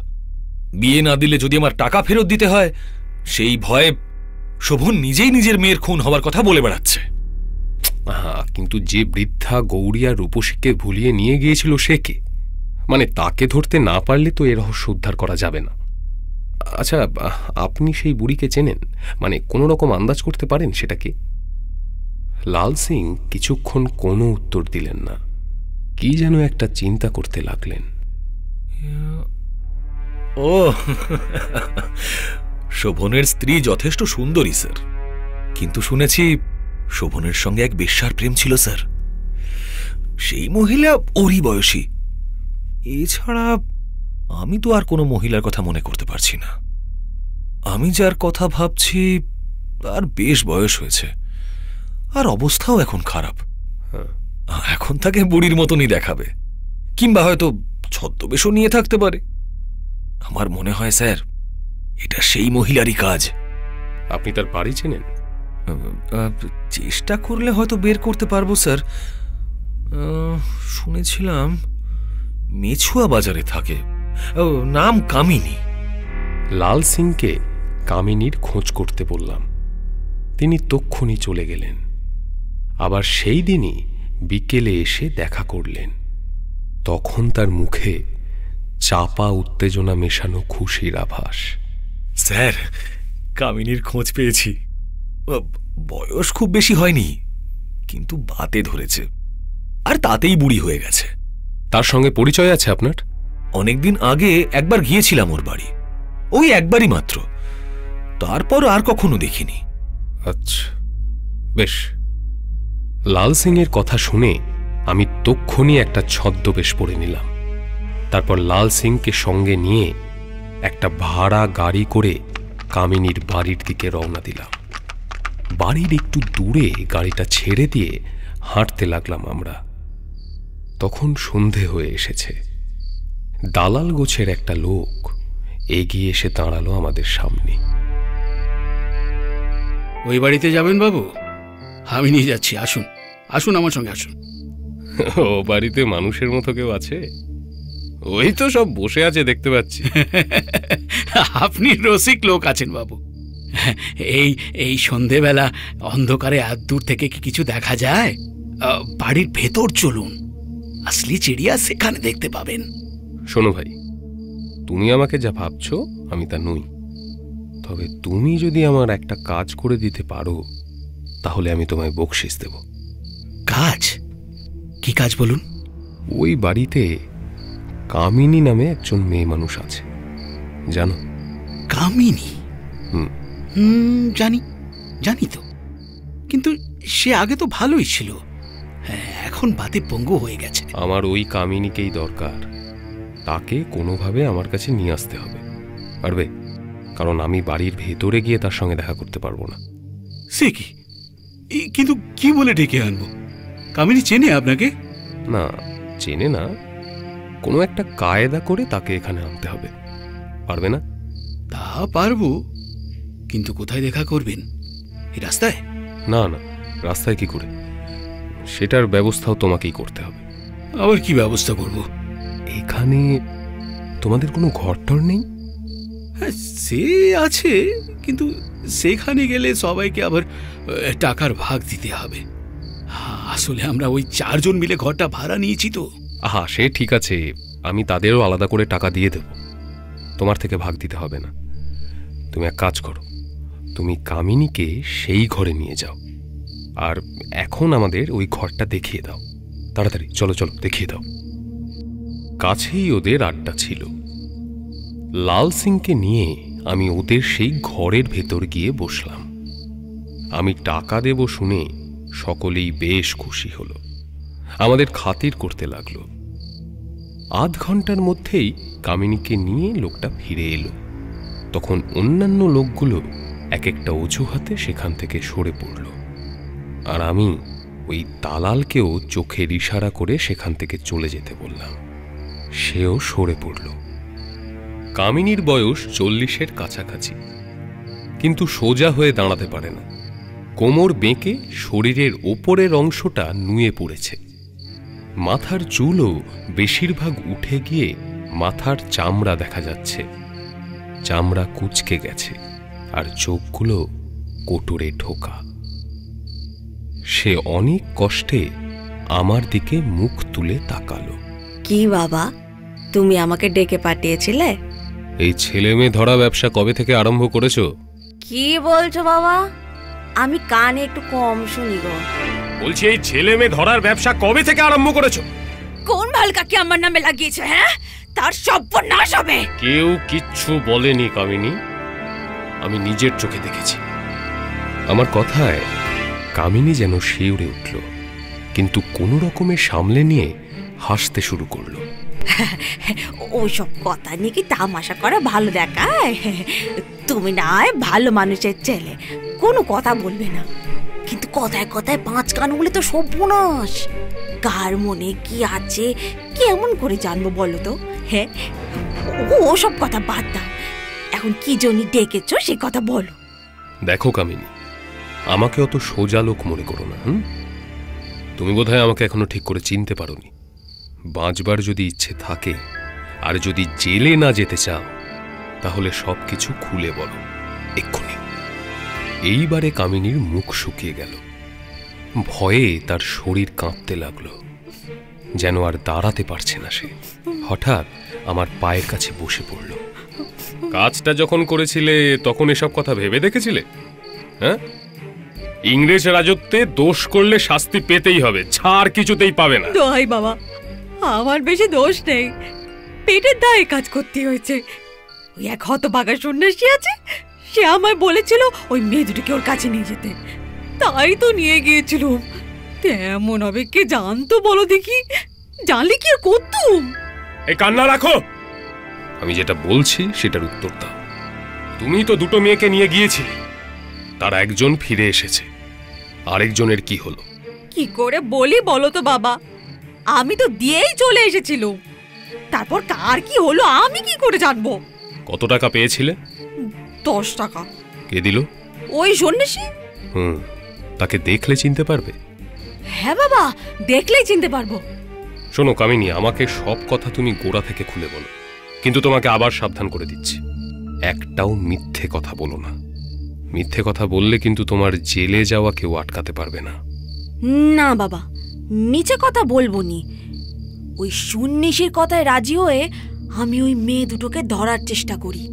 বিয়ে না দিলে যদি আমার টাকা ফেরত দিতে হয় সেই ভয়ে শোভন নিজেই নিজের মেয়ের খুন হওয়ার কথা বলে বেড়াচ্ছে। কিন্তু যে বৃদ্ধা গৌরী আর রূপসীকে ভুলিয়ে নিয়ে গিয়েছিল সে কে? মানে তাকে ধরতে না পারলে তো এ রহস্য উদ্ধার করা যাবে না। আচ্ছা, আপনি সেই বুড়িকে চেনেন? মানে কোনো রকম আন্দাজ করতে পারেন সেটাকে? লাল সিং কিছুক্ষণ কোনো উত্তর দিলেন না। কি যেন একটা চিন্তা করতে লাগলেন। ও, শোভনের স্ত্রী যথেষ্ট সুন্দরী স্যার, কিন্তু শুনেছি শোভনের সঙ্গে এক বেশ্যার প্রেম ছিল স্যার। সেই মহিলা ওরই বয়সী। এছাড়া আমি তো আর কোনো মহিলার কথা মনে করতে পারছি না। আমি যার কথা ভাবছি তার বেশ বয়স হয়েছে, আর অবস্থাও এখন খারাপ। এখন তাকে বুড়ির মতনই দেখাবে, কিংবা হয়তো ছদ্মবেশও নিয়ে থাকতে পারে। আমার মনে হয় স্যার এটা সেই মহিলারই কাজ। আপনি তার বাড়ি চেনেন? চেষ্টা করলে হয়তো বের করতে পারবো স্যার। শুনেছিলাম মেছুয়া বাজারে থাকে। নাম কামিনী। লাল সিংকে কামিনীর খোঁজ করতে বললাম। তিনি তক্ষুনি চলে গেলেন। আবার সেই দিনই বিকেলে এসে দেখা করলেন। তখন তার মুখে চাপা উত্তেজনা মেশানো খুশির আভাস। স্যার, কামিনীর খোঁজ পেয়েছি। বয়স খুব বেশি হয়নি, কিন্তু বাতে ধরেছে, আর তাতেই বুড়ি হয়ে গেছে। তার সঙ্গে পরিচয় আছে আপনার? অনেকদিন আগে একবার গিয়েছিলাম ওর বাড়ি, ওই একবারই মাত্র। তারপর আর কখনো দেখিনি। আচ্ছা, বেশ। লাল সিংয়ের কথা শুনে আমি তক্ষুনি একটা ছদ্মবেশ পরে নিলাম। তারপর লাল সিংকে সঙ্গে নিয়ে একটা ভাড়া গাড়ি করে কামিনীর বাড়ির দিকে রওনা দিলাম। বাড়ির একটু দূরে গাড়িটা ছেড়ে দিয়ে হাঁটতে লাগলাম আমরা। তখন সন্ধে হয়ে এসেছে। দালাল গোছের একটা লোক এগিয়ে এসে দাঁড়ালো আমাদের সামনে। ওই বাড়িতে যাবেন বাবু? আমি নিয়ে যাচ্ছি, আসুন আসুন, আমার সঙ্গে আসুন। ও বাড়িতে মানুষের মতো কেউ আছে? ওই তো সব বসে আছে দেখতে পাচ্ছি। আপনি রসিক লোক আছেন বাবু। এই এই সন্ধেবেলা অন্ধকারে এত দূর থেকে কি কিছু দেখা যায়? বাড়ির ভেতর চলুন, আসলি চিড়িয়া সেখানে দেখতে পাবেন। শোনো ভাই, তুমি আমাকে যা ভাবছো আমি তা নই। তবে তুমি যদি আমার একটা কাজ করে দিতে পারো তাহলে আমি তোমায় বকশিশ দেব। কাজ? কি কাজ বলুন? ওই বাড়িতে কামিনী নামে একজন মেয়ে মানুষ আছে, জানো? কামিনী? জানি, জানি তো, কিন্তু সে আগে তো ভালোই ছিল, এখন বাতে পঙ্গু হয়ে গেছে। আমার ওই কামিনীকেই দরকার। তাকে কোনোভাবে আমার কাছে নিয়ে আসতে হবে, পারবে? কারণ আমি বাড়ির ভেতরে গিয়ে তার সঙ্গে দেখা করতে পারবো না। সে কি? কিন্তু কি বলে ডেকে আনবো? কামিনী চেনে আপনাকে? না, চেনে না। কোনো একটা কায়দা করে তাকে এখানে আনতে হবে, পারবে না? তা পারবো, কিন্তু কোথায় দেখা করবেন? এই রাস্তায়? না না, রাস্তায় কি করে? সেটার ব্যবস্থাও তোমাকেই করতে হবে। আবার কি ব্যবস্থা করব? এখানে তোমাদের কোনো ঘরটর নেই? হ্যাঁ, সে আছে, কিন্তু সেখানে গেলে সবাইকে আবার টাকার ভাগ দিতে হবে। আসলে আমরা ওই 4 জন মিলে ঘরটা ভাড়া নিয়েছি তো। আহা, সে ঠিক আছে, আমি তাদেরও আলাদা করে টাকা দিয়ে দেব, তোমার থেকে ভাগ দিতে হবে না। তুমি এক কাজ করো, তুমি কামিনীকে সেই ঘরে নিয়ে যাও, আর এখন আমাদের ওই ঘরটা দেখিয়ে দাও। তাড়াতাড়ি চলো চলো, দেখিয়ে দাও। কাছেই ওদের আড্ডা ছিল। লাল সিংকে নিয়ে আমি ওদের সেই ঘরের ভেতর গিয়ে বসলাম। আমি টাকা দেব শুনে সকলেই বেশ খুশি হলো, আমাদের খাতির করতে লাগলো। আধ ঘন্টার মধ্যেই কামিনীকে নিয়ে লোকটা ফিরে এলো। তখন অন্যান্য লোকগুলো এক একটা অজুহাতে সেখান থেকে সরে পড়ল, আর আমি ওই দালালকেও চোখের ইশারা করে সেখান থেকে চলে যেতে বললাম। সেও সরে পড়ল। কামিনীর বয়স 40-এর কাছাকাছি, কিন্তু সোজা হয়ে দাঁড়াতে পারে না। কোমর বেঁকে শরীরের ওপরের অংশটা নুয়ে পড়েছে। মাথার চুলও বেশিরভাগ উঠে গিয়ে মাথার চামড়া দেখা যাচ্ছে। চামড়া কুঁচকে গেছে, আর চোখগুলো কোটরে ঢোকা। সে অনেক কষ্টে আমার দিকে মুখ তুলে তাকালো। কি বাবা, তুমি আমাকে ডেকে পাঠিয়েছিলে? এই ছেলে মেয়ে ধরা ব্যবসা কবে থেকে আরম্ভ করেছো? কি বলছো বাবা? আমি কানে একটু কম শুনি গো। বলছি, এই ছেলে মেয়ে ধরার ব্যবসা কবে থেকে আরম্ভ করেছো? কোন ভালকাকে আমার নামে লাগিয়েছে? হ্যাঁ, তার সর্বনাশ হবে। কেউ কিচ্ছু বলেনি কামিনী, আমি নিজের চোখে দেখেছি। আমার কথায় কামিনী যেন শিউরে উঠল, কিন্তু কোনো রকমে সামলে নিয়ে হাসতে শুরু করলো। ওইসব কথা নিয়ে কি তামাশা করা ভালো দেখায়? তুমি না হয় ভালো মানুষের ছেলে, কোনো কথা বলবে না, কিন্তু কথায় কথায় 5 কান বলে তো সর্বনাশ। কার মনে কি আছে কেমন করে জানবো বলো তো? হ্যাঁ, ওসব কথা বাদ দাও, এখন কি জন্য ডেকেছো সে কথা বলো। দেখো কামিনী, আমাকে অত সোজা লোক মনে করো না। তুমি বোধহয় আমাকে এখনো ঠিক করে চিনতে পারোনি। বাঁচবার যদি ইচ্ছে থাকে আর যদি জেলে না যেতে চাও, তাহলে সবকিছু খুলে বলো এক্ষুনি। এইবারে কামিনীর মুখ শুকিয়ে গেল, ভয়ে তার শরীর কাঁপতে লাগলো, যেন আর দাঁড়াতে পারছে না সে। হঠাৎ আমার পায়ের কাছে বসে পড়ল। কাজটা যখন করেছিলে তখন এসব কথা ভেবে দেখেছিলে? হ্যাঁ, ইংরেজ রাজত্বে দোষ করলে শাস্তি পেতেই হবে, ছাড় কিছুতেই পাবে না। দোহাই বাবা, আমার বেশি দোষ নেই, পেটের দায়ে কাজ করতে হয়েছে। ওই এক হতভাগা সন্ন্যাসী আছে, সে আমায় বলেছিল ওই মেয়ে দুটোকে ওর কাছে নিয়ে যেতে, তাই তো নিয়ে গিয়েছিলাম। তেমন হবে কে জানতো বলো দেখি? জানলে কি আর করতুম? এই কান্না রাখো, আমি যেটা বলছি সেটার উত্তর দাও। তুমি তো দুটো মেয়েকে নিয়ে গিয়েছিলে, তার একজন ফিরে এসেছে, আরেকজনের কি হলো? কি করে বলি বলো তো বাবা, আমি তো দিয়েই চলে এসেছিলাম, তারপর কার কি হলো আমি কি করে জানবো? কত টাকা পেয়েছিলে? 10 টাকা। কে দিল? ওই সন্ন্যাসী। তাকে দেখলে চিনতে পারবে? হ্যাঁ বাবা, দেখলেই চিনতে পারবো। শোনো কামিনী, আমাকে সব কথা তুমি গোড়া থেকে খুলে বলো, কিন্তু তোমাকে আবার সাবধান করে দিচ্ছি, একটাও মিথ্যে কথা বলো না। মিথ্যে কথা বললে কিন্তু তোমার জেলে যাওয়া কেউ আটকাতে পারবে না। না বাবা, নিচে কথা বলবো নি। ওই সন্ন্যাসীর কথায় রাজি হয়ে আমি ওই মেয়ে দুটোকে ধরার চেষ্টা করি।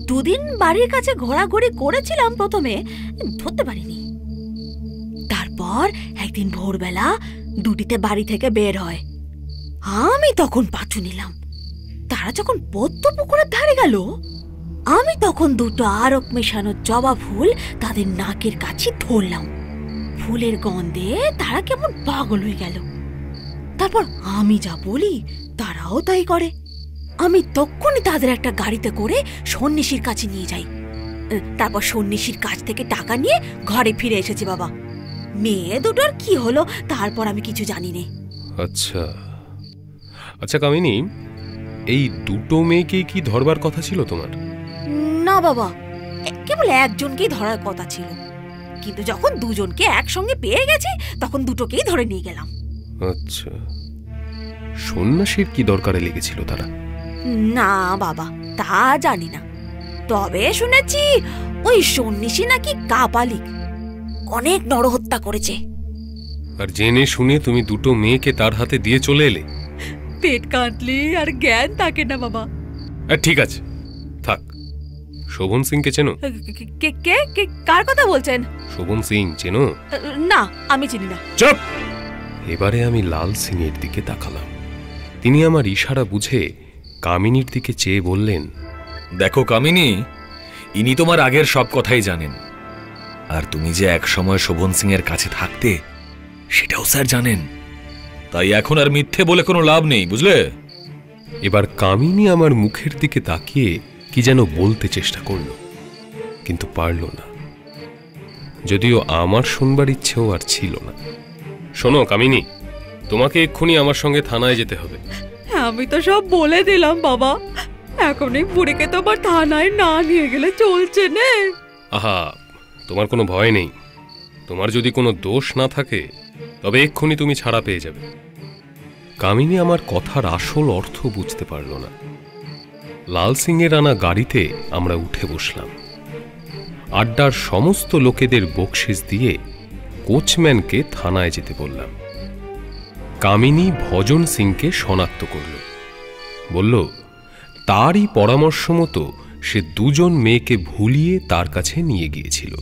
2 দিন বাড়ির কাছে ঘোরাঘুরি করেছিলাম, প্রথমে ধরতে পারিনি। তারপর একদিন ভোরবেলা দুটিতে বাড়ি থেকে বের হয়, আমি তখন পাছু নিলাম। তারা যখন পদ্ম পুকুরের ধারে গেল, আমি তখন 2টো আরক মেশানো জবা ফুল তাদের নাকের কাছে ধরলাম। ফুলের গন্ধে তারা কেমন পাগল হয়ে গেল। তারপর আমি যা বলি তারাও তাই করে। আমি তখনই তাদের একটা গাড়িতে করে সন্ন্যাসীর কাছে নিয়ে যাই। তারপর সন্ন্যাসীর কাছ থেকে টাকা নিয়ে ঘরে ফিরে এসেছি বাবা। মেয়ে দুটোর কি হলো তারপর আমি কিছু জানি না। আচ্ছা আচ্ছা কামিনী, এই 2টো মেয়েকেই কি ধরবার কথা ছিল তোমার? না বাবা, কেবল একজনকেই ধরার কথা ছিল, কিন্তু যখন 2জনকে একসঙ্গে পেয়ে গেছি তখন 2টোকেই ধরে নিয়ে গেলাম। আচ্ছা, সন্ন্যাসীর কি দরকারে লেগেছিল তারা? না বাবা, তা জানি না, তবে শুনেছি ওই সন্ন্যাসী নাকি কাপালিক, অনেক নরহত্যা করেছে। আর জেনে শুনে তুমি 2টো মেয়েকে তার হাতে দিয়ে চলে এলে? পেট কাটলি আর জ্ঞান থাকে না বাবা। ঠিক আছে, থাক। শোভন সিংকে চেনো? কে কে কে কার কথা বলছেন? শোভন সিং চেনো? না, আমি চিনি না। চুপ! এবারে আমি লাল সিং এর দিকে তাকালাম। তিনি আমার ইশারা বুঝে কামিনীর দিকে চেয়ে বললেন, দেখো কামিনী, ইনি তোমার আগের সব কথাই জানেন, আর তুমি যে এক সময় শোভন সিং এর কাছে থাকতে সেটাও স্যার জানেন, তাই এখন আর মিথ্যে বলে কোনো লাভ নেই, বুঝলে? এবার কামিনী আমার মুখের দিকে তাকিয়ে কি যেন বলতে চেষ্টা করল, কিন্তু পারল না, যদিও আমার শুনবার ইচ্ছেও আর ছিল না। শোনো কামিনী, তোমাকে এক্ষুনি আমার সঙ্গে থানায় যেতে হবে। আমি তো সব বলে দিলাম বাবা, এখন এই বুড়িকে তো আবার থানায় না নিয়ে গেলে চলছে না। আহা, তোমার কোনো ভয় নেই। তোমার যদি কোনো দোষ না থাকে তবে এক্ষুনি তুমি ছাড়া পেয়ে যাবে। কামিনী আমার কথার আসল অর্থ বুঝতে পারল না। লাল সিংয়ের আনা গাড়িতে আমরা উঠে বসলাম। আড্ডার সমস্ত লোকেদের বকশিস দিয়ে কোচম্যানকে থানায় যেতে বললাম। কামিনী ভজন সিংকে শনাক্ত করল, বলল তারই পরামর্শ মতো সে 2জন মেয়েকে ভুলিয়ে তার কাছে নিয়ে গিয়েছিল,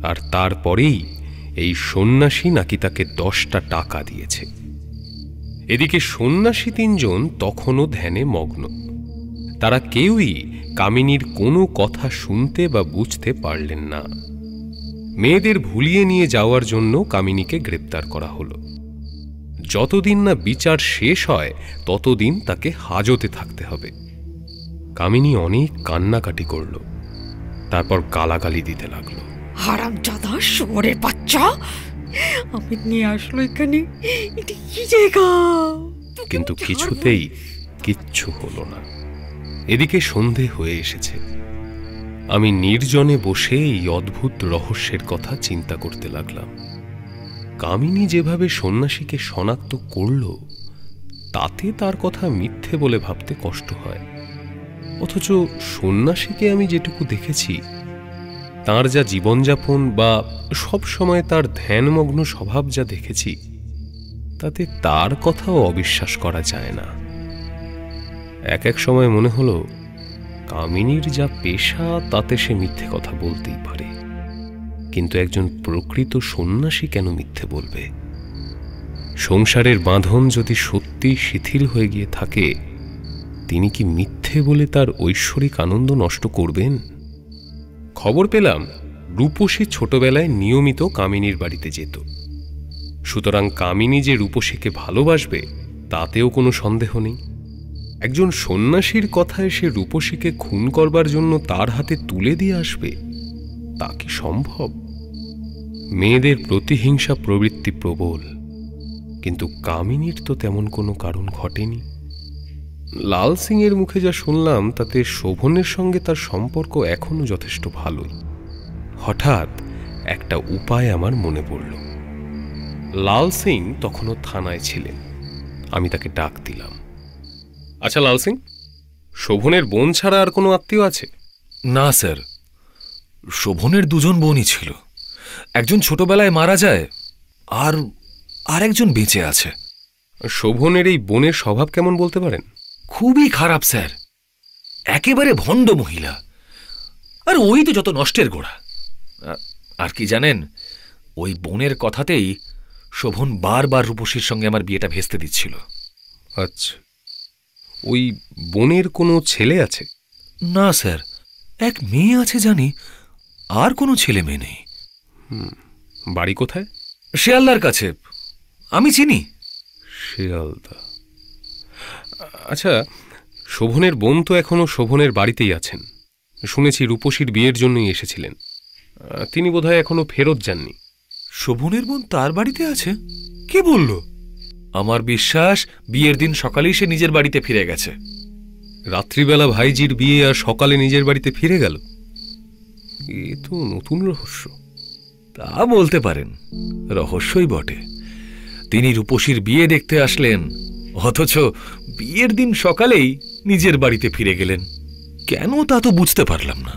আর তারপরেই এই সন্ন্যাসী নাকি তাকে 10টা টাকা দিয়েছে। এদিকে সন্ন্যাসী তিনজন তখনও ধ্যানে মগ্ন। তারা কেউই কামিনীর কোনো কথা শুনতে বা বুঝতে পারলেন না। মেয়েদের ভুলিয়ে নিয়ে যাওয়ার জন্য কামিনীকে গ্রেপ্তার করা হলো। যতদিন না বিচার শেষ হয় ততদিন তাকে হাজতে থাকতে হবে। কামিনী অনেক কান্নাকাটি করল, তারপর গালাগালি দিতে লাগলো। হারামজাদা শুয়োরের বাচ্চা, আমি নিয়ে আসলো এখানে, এটা কি জায়গা? কিন্তু কিছুতেই কিচ্ছু হলো না। এদিকে সন্ধে হয়ে এসেছে। আমি নির্জনে বসে এই অদ্ভুত রহস্যের কথা চিন্তা করতে লাগলাম। কামিনী যেভাবে সন্ন্যাসীকে শনাক্ত করল, তাতে তার কথা মিথ্যে বলে ভাবতে কষ্ট হয়। অথচ সন্ন্যাসীকে আমি যেটুকু দেখেছি, তার যা জীবনযাপন বা সব সময় তার ধ্যানমগ্ন স্বভাব যা দেখেছি, তাতে তার কথাও অবিশ্বাস করা যায় না। এক এক সময় মনে হলো কামিনীর যা পেশা, তাতে সে মিথ্যে কথা বলতেই পারে, কিন্তু একজন প্রকৃত সন্ন্যাসী কেন মিথ্যে বলবে? সংসারের বাঁধন যদি সত্যি শিথিল হয়ে গিয়ে থাকে, তিনি কি মিথ্যে বলে তার ঐশ্বরিক আনন্দ নষ্ট করবেন? খবর পেলাম রূপসী ছোটবেলায় নিয়মিত কামিনীর বাড়িতে যেত। সুতরাং কামিনী যে রূপসীকে ভালোবাসবে তাতেও কোনো সন্দেহ নেই। একজন সন্ন্যাসীর কথায় সে রূপসীকে খুন করবার জন্য তার হাতে তুলে দিয়ে আসবে, তা কি সম্ভব? মেয়েদের প্রতিহিংসা প্রবৃত্তি প্রবল, কিন্তু কামিনীর তো তেমন কোনো কারণ ঘটেনি। লাল সিং এর মুখে যা শুনলাম, তাতে শোভনের সঙ্গে তার সম্পর্ক এখনো যথেষ্ট ভালোই। হঠাৎ একটা উপায় আমার মনে পড়ল। লাল সিং তখনও থানায় ছিলেন। আমি তাকে ডাক দিলাম। আচ্ছা লাল সিং, শোভনের বোন ছাড়া আর কোনো আত্মীয় আছে? না স্যার, শোভনের দুজন বোনই ছিল। একজন ছোটবেলায় মারা যায়, আর একজন বেঁচে আছে। শোভনের এই বোনের স্বভাব কেমন বলতে পারেন? খুবই খারাপ স্যার, একেবারে ভণ্ড মহিলা। আর ওই তো যত নষ্টের গোড়া। আর কি জানেন, ওই বোনের কথাতেই শোভন বারবার রূপসীর সঙ্গে আমার বিয়েটা ভেস্তে দিচ্ছিল। আচ্ছা, ওই বোনের কোনো ছেলে আছে? না স্যার, এক মেয়ে আছে জানি, আর কোনো ছেলে মেয়ে নেই। বাড়ি কোথায়? শিয়ালদার কাছে, আমি চিনি। শিয়ালদা। আচ্ছা, শোভনের বোন তো এখনো শোভনের বাড়িতেই আছেন। শুনেছি রূপসীর বিয়ের জন্যই এসেছিলেন। তিনি বোধহয় এখনো ফেরত যাননি। শোভনের বোন তার বাড়িতে আছে? কে বলল? আমার বিশ্বাস বিয়ের দিন সকালেই সে নিজের বাড়িতে ফিরে গেছে। রাত্রিবেলা ভাইজির বিয়ে আর সকালে নিজের বাড়িতে ফিরে গেল? এ তো নতুন রহস্য। তা বলতে পারেন, রহস্যই বটে। তিনি রূপসীর বিয়ে দেখতে আসলেন, অথচ বিয়ের দিন সকালেই নিজের বাড়িতে ফিরে গেলেন। কেন তা তো বুঝতে পারলাম না।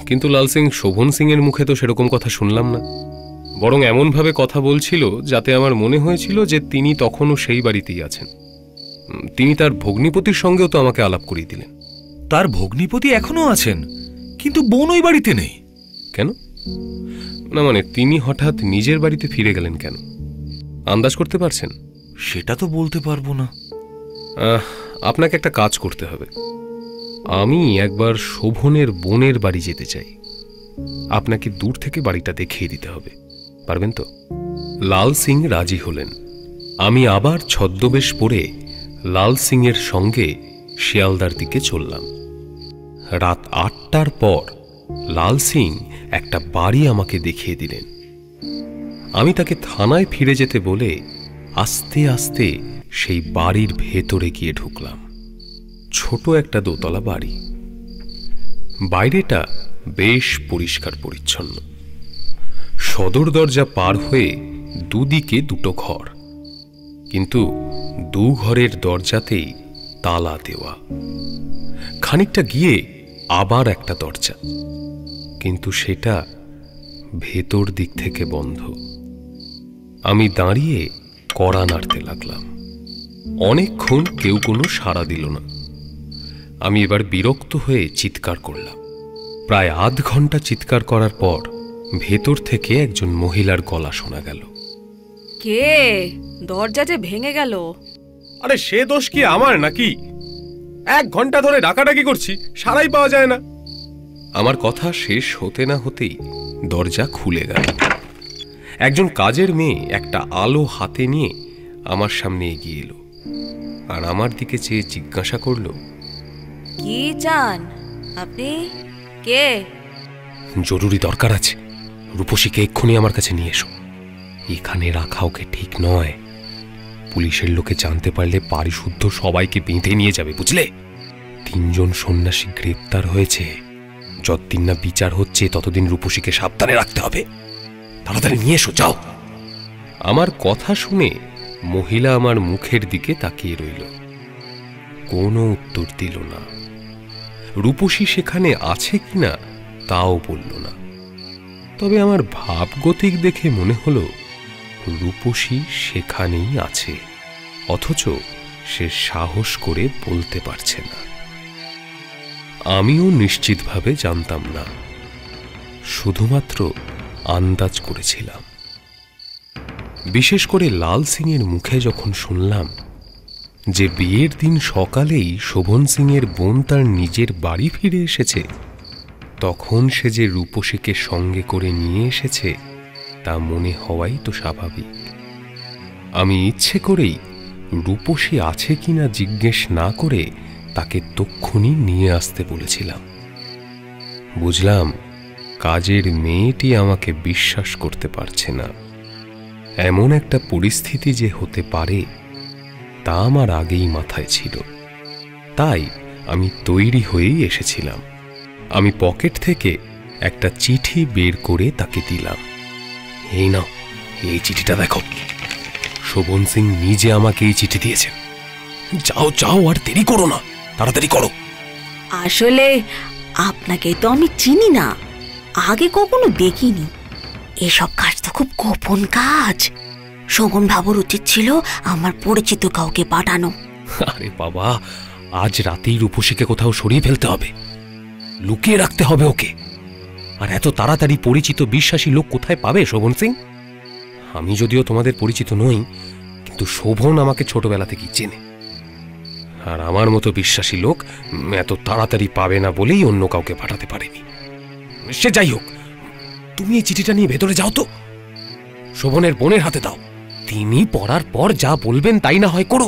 কিন্তু লাল সিং, শোভন সিং এর মুখে তো সেরকম কথা শুনলাম না। বরং এমনভাবে কথা বলছিল যাতে আমার মনে হয়েছিল যে তিনি তখনও সেই বাড়িতেই আছেন। তিনি তার ভগ্নিপতির সঙ্গেও তো আমাকে আলাপ করিয়ে দিলেন। তার ভগ্নিপতি এখনো আছেন, কিন্তু বোন ওই বাড়িতে নেই। কেন? না মানে, তিনি হঠাৎ নিজের বাড়িতে ফিরে গেলেন কেন? আন্দাজ করতে পারছেন? সেটা তো বলতে পারবো না। আপনাকে একটা কাজ করতে হবে। আমি একবার শোভনের বোনের বাড়ি যেতে চাই। আপনাকে দূর থেকে বাড়িটা দেখিয়ে দিতে হবে। পারবেন তো? লাল সিং রাজি হলেন। আমি আবার ছদ্মবেশ পরে লাল সিং এর সঙ্গে শিয়ালদার দিকে চললাম। রাত ৮টার পর লাল সিং একটা বাড়ি আমাকে দেখিয়ে দিলেন। আমি তাকে থানায় ফিরে যেতে বলে আস্তে আস্তে সেই বাড়ির ভেতরে গিয়ে ঢুকলাম। ছোট একটা দোতলা বাড়ি। বাইরেটা বেশ পরিষ্কার পরিচ্ছন্ন। সদর দরজা পার হয়ে দুদিকে দুটো ঘর, কিন্তু দু ঘরের দরজাতেই তালা দেওয়া। খানিকটা গিয়ে আবার একটা দরজা, কিন্তু সেটা ভেতর দিক থেকে বন্ধ। আমি দাঁড়িয়ে কড়া নাড়তে লাগলাম। অনেকক্ষণ কেউ কোনো সাড়া দিল না। আমি এবার বিরক্ত হয়ে চিৎকার করলাম। প্রায় আধ ঘন্টা চিৎকার করার পর ভেতর থেকে একজন মহিলার গলা শোনা গেল। কে? দরজা যে ভেঙে গেল। আরে সে দোষ কি আমার নাকি? 1 ঘন্টা ধরে ডাকাডাকি করছি, সারাই পাওয়া যায় না। আমার কথা শেষ হতে না হতেই দরজা খুলে গেল। একজন কাজের মেয়ে একটা আলো হাতে নিয়ে আমার সামনে এগিয়ে এলো আর আমার দিকে চেয়ে জিজ্ঞাসা করলো, কি চান আপনি? কে? জরুরি দরকার আছে, রূপসীকে এক্ষুনি আমার কাছে নিয়ে এসো। এখানে রাখা ওকে ঠিক নয়। পুলিশের লোকে জানতে পারলে পারিশুদ্ধ সবাইকে বেঁধে নিয়ে যাবে, বুঝলে? 3 জন সন্ন্যাসী গ্রেপ্তার হয়েছে। যতদিন না বিচার হচ্ছে ততদিন রূপসীকে সাবধানে রাখতে হবে। তাড়াতাড়ি নিয়ে এসো, যাও। আমার কথা শুনে মহিলা আমার মুখের দিকে তাকিয়ে রইল, কোনো উত্তর দিল না। রূপসী সেখানে আছে কিনা তাও বলল না। তবে আমার ভাবগতিক দেখে মনে হলো রূপসী সেখানেই আছে, অথচ সে সাহস করে বলতে পারছে না। আমিও নিশ্চিতভাবে জানতাম না, শুধুমাত্র আন্দাজ করেছিলাম। বিশেষ করে লাল সিংয়ের মুখে যখন শুনলাম যে বিয়ের দিন সকালেই শোভন সিংয়ের বোন তার নিজের বাড়ি ফিরে এসেছে, তখন সে যে রূপসীকে সঙ্গে করে নিয়ে এসেছে তা মনে হওয়াই তো স্বাভাবিক। আমি ইচ্ছে করেই রূপসী আছে কিনা জিজ্ঞেস না করে তাকে তক্ষুনি নিয়ে আসতে বলেছিলাম। বুঝলাম কাজের মেয়েটি আমাকে বিশ্বাস করতে পারছে না। এমন একটা পরিস্থিতি যে হতে পারে তা আমার আগেই মাথায় ছিল, তাই আমি তৈরি হয়েই এসেছিলাম। আমি পকেট থেকে একটা চিঠি বের করে তাকে দিলাম। এই নাও, এই চিঠিটা দেখো। শোভন সিং নিজে আমাকে এই চিঠি দিয়েছেন। যাও যাও, আর দেরি করো না, তাড়াতাড়ি করো। আসলে আপনাকে তো আমি চিনি না, আগে কখনো দেখিনি। এসব কাজ তো খুব গোপন কাজ। শোভন বাবুর উচিত ছিল আমার পরিচিত কাউকে পাঠানো। আরে বাবা, আজ রাতেই রূপসীকে কোথাও সরিয়ে ফেলতে হবে, লুকিয়ে রাখতে হবে ওকে। আর এত তাড়াতাড়ি পরিচিত বিশ্বাসী লোক কোথায় পাবে শোভন সিং? আমি যদিও তোমাদের পরিচিত নই, কিন্তু শোভন আমাকে ছোটবেলা থেকেই চেনে। আর আমার মতো বিশ্বাসী লোক এত তাড়াতাড়ি পাবে না বলেই অন্য কাউকে পাঠাতে পারেনি। সে যাই হোক, তুমি এই চিঠিটা নিয়ে ভেতরে যাও তো, শোভনের বোনের হাতে দাও। তিনি পড়ার পর যা বলবেন তাই না হয় করো।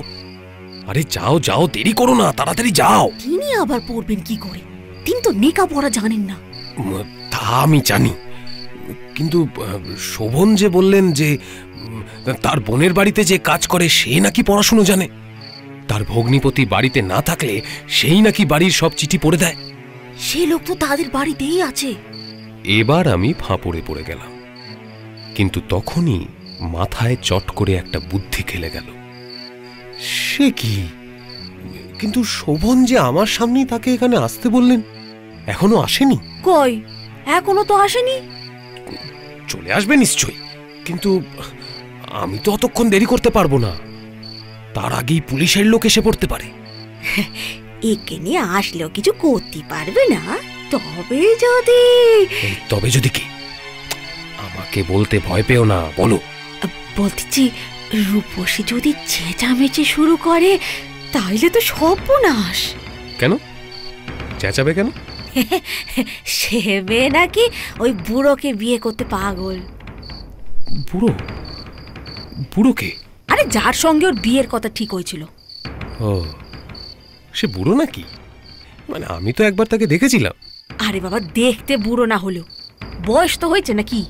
আরে যাও যাও, দেরি করো না, তাড়াতাড়ি যাও। তিনি আবার পড়বেন কি করে? তিনি তো নেকা পড়া জানেন না। তা আমি জানি, কিন্তু শোভন যে বললেন যে তার বোনের বাড়িতে যে কাজ করে সে নাকি পড়াশুনো জানে। তার ভগ্নিপতি বাড়িতে না থাকলে সেই নাকি বাড়ির সব চিঠি পড়ে দেয়। সে লোক তো তাদের বাড়িতেই আছে। এবার আমি ফাঁপড়ে পড়ে গেলাম, কিন্তু তখনই মাথায় চট করে একটা বুদ্ধি খেলে গেল। সে কি? কিন্তু শোভন যে আমার সামনেই তাকে এখানে আসতে বললেন, এখনো আসেনি। কই, এখনো তো আসেনি। চলে আসবে নিশ্চয়ই, কিন্তু আমি তো অতক্ষণ দেরি করতে পারবো না। তার আগেই পুলিশের লোক এসে পড়তে পারে। একে নিয়ে আসলেও কিছু করতে পারবে না। তবে যদি কি? আমাকে বলতে ভয় পেও না, বলো। বলতেছি, রূপসী যদি চেঁচামেচি শুরু করে তাইলে তো সর্বনাশ। কেন চেঁচাবে কেন? সে মেয়ে নাকি ওই বুড়োকে বিয়ে করতে পাগল। বুড়ো? বুড়োকে? আরে যার সঙ্গে ওর বিয়ের কথা ঠিক হয়েছিল। ও, সে বুড়ো নাকি? মানে আমি তো একবার তাকে দেখেছিলাম। আরে বাবা, দেখতে বুড়ো না হলেও বয়স তো হয়েছে নাকি।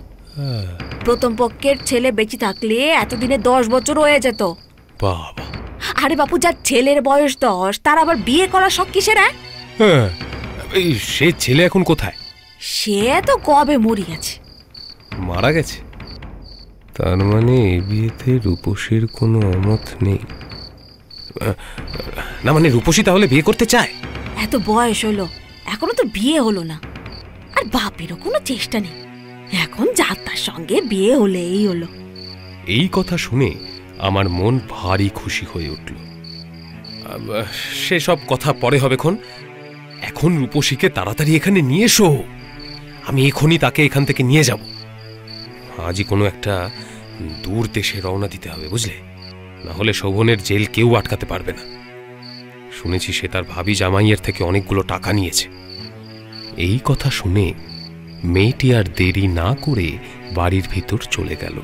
প্রথম পক্ষের ছেলে বেঁচে থাকলে এতদিনে 10 বছর হয়ে যেত। বাবা! আরে বাপু, যার ছেলের বয়স 10 তার আবার বিয়ে করার শখ কিসের? হ্যাঁ, সে ছেলে এখন কোথায়? সে তো কবে মরে গেছে। মারা গেছে? তার মানে এই বিয়েতে রূপসীর কোনো অমত নেই। না মানে রূপসী তাহলে বিয়ে করতে চায়? এত বয়স হলো, এখনো তো বিয়ে হলো না। আর বাপেরও কোনো চেষ্টা নেই। এখন যাত্রার সঙ্গে বিয়ে হলেই হলো। এই কথা শুনে আমার মন ভারী খুশি হয়ে উঠল। সেসব কথা পরে হবেক্ষণ। এখন রূপসীকে তাড়াতাড়ি এখানে নিয়ে এসো। আমি এখনই তাকে এখান থেকে নিয়ে যাব। আজই কোনো একটা দূর দেশে রওনা দিতে হবে, বুঝলে? না হলে শোভনের জেল কেউ আটকাতে পারবে না। শুনেছি সে তার ভাবি জামাইয়ের থেকে অনেকগুলো টাকা নিয়েছে। এই কথা শুনে মেয়েটি আর দেরি না করে বাড়ির ভিতর চলে গেল।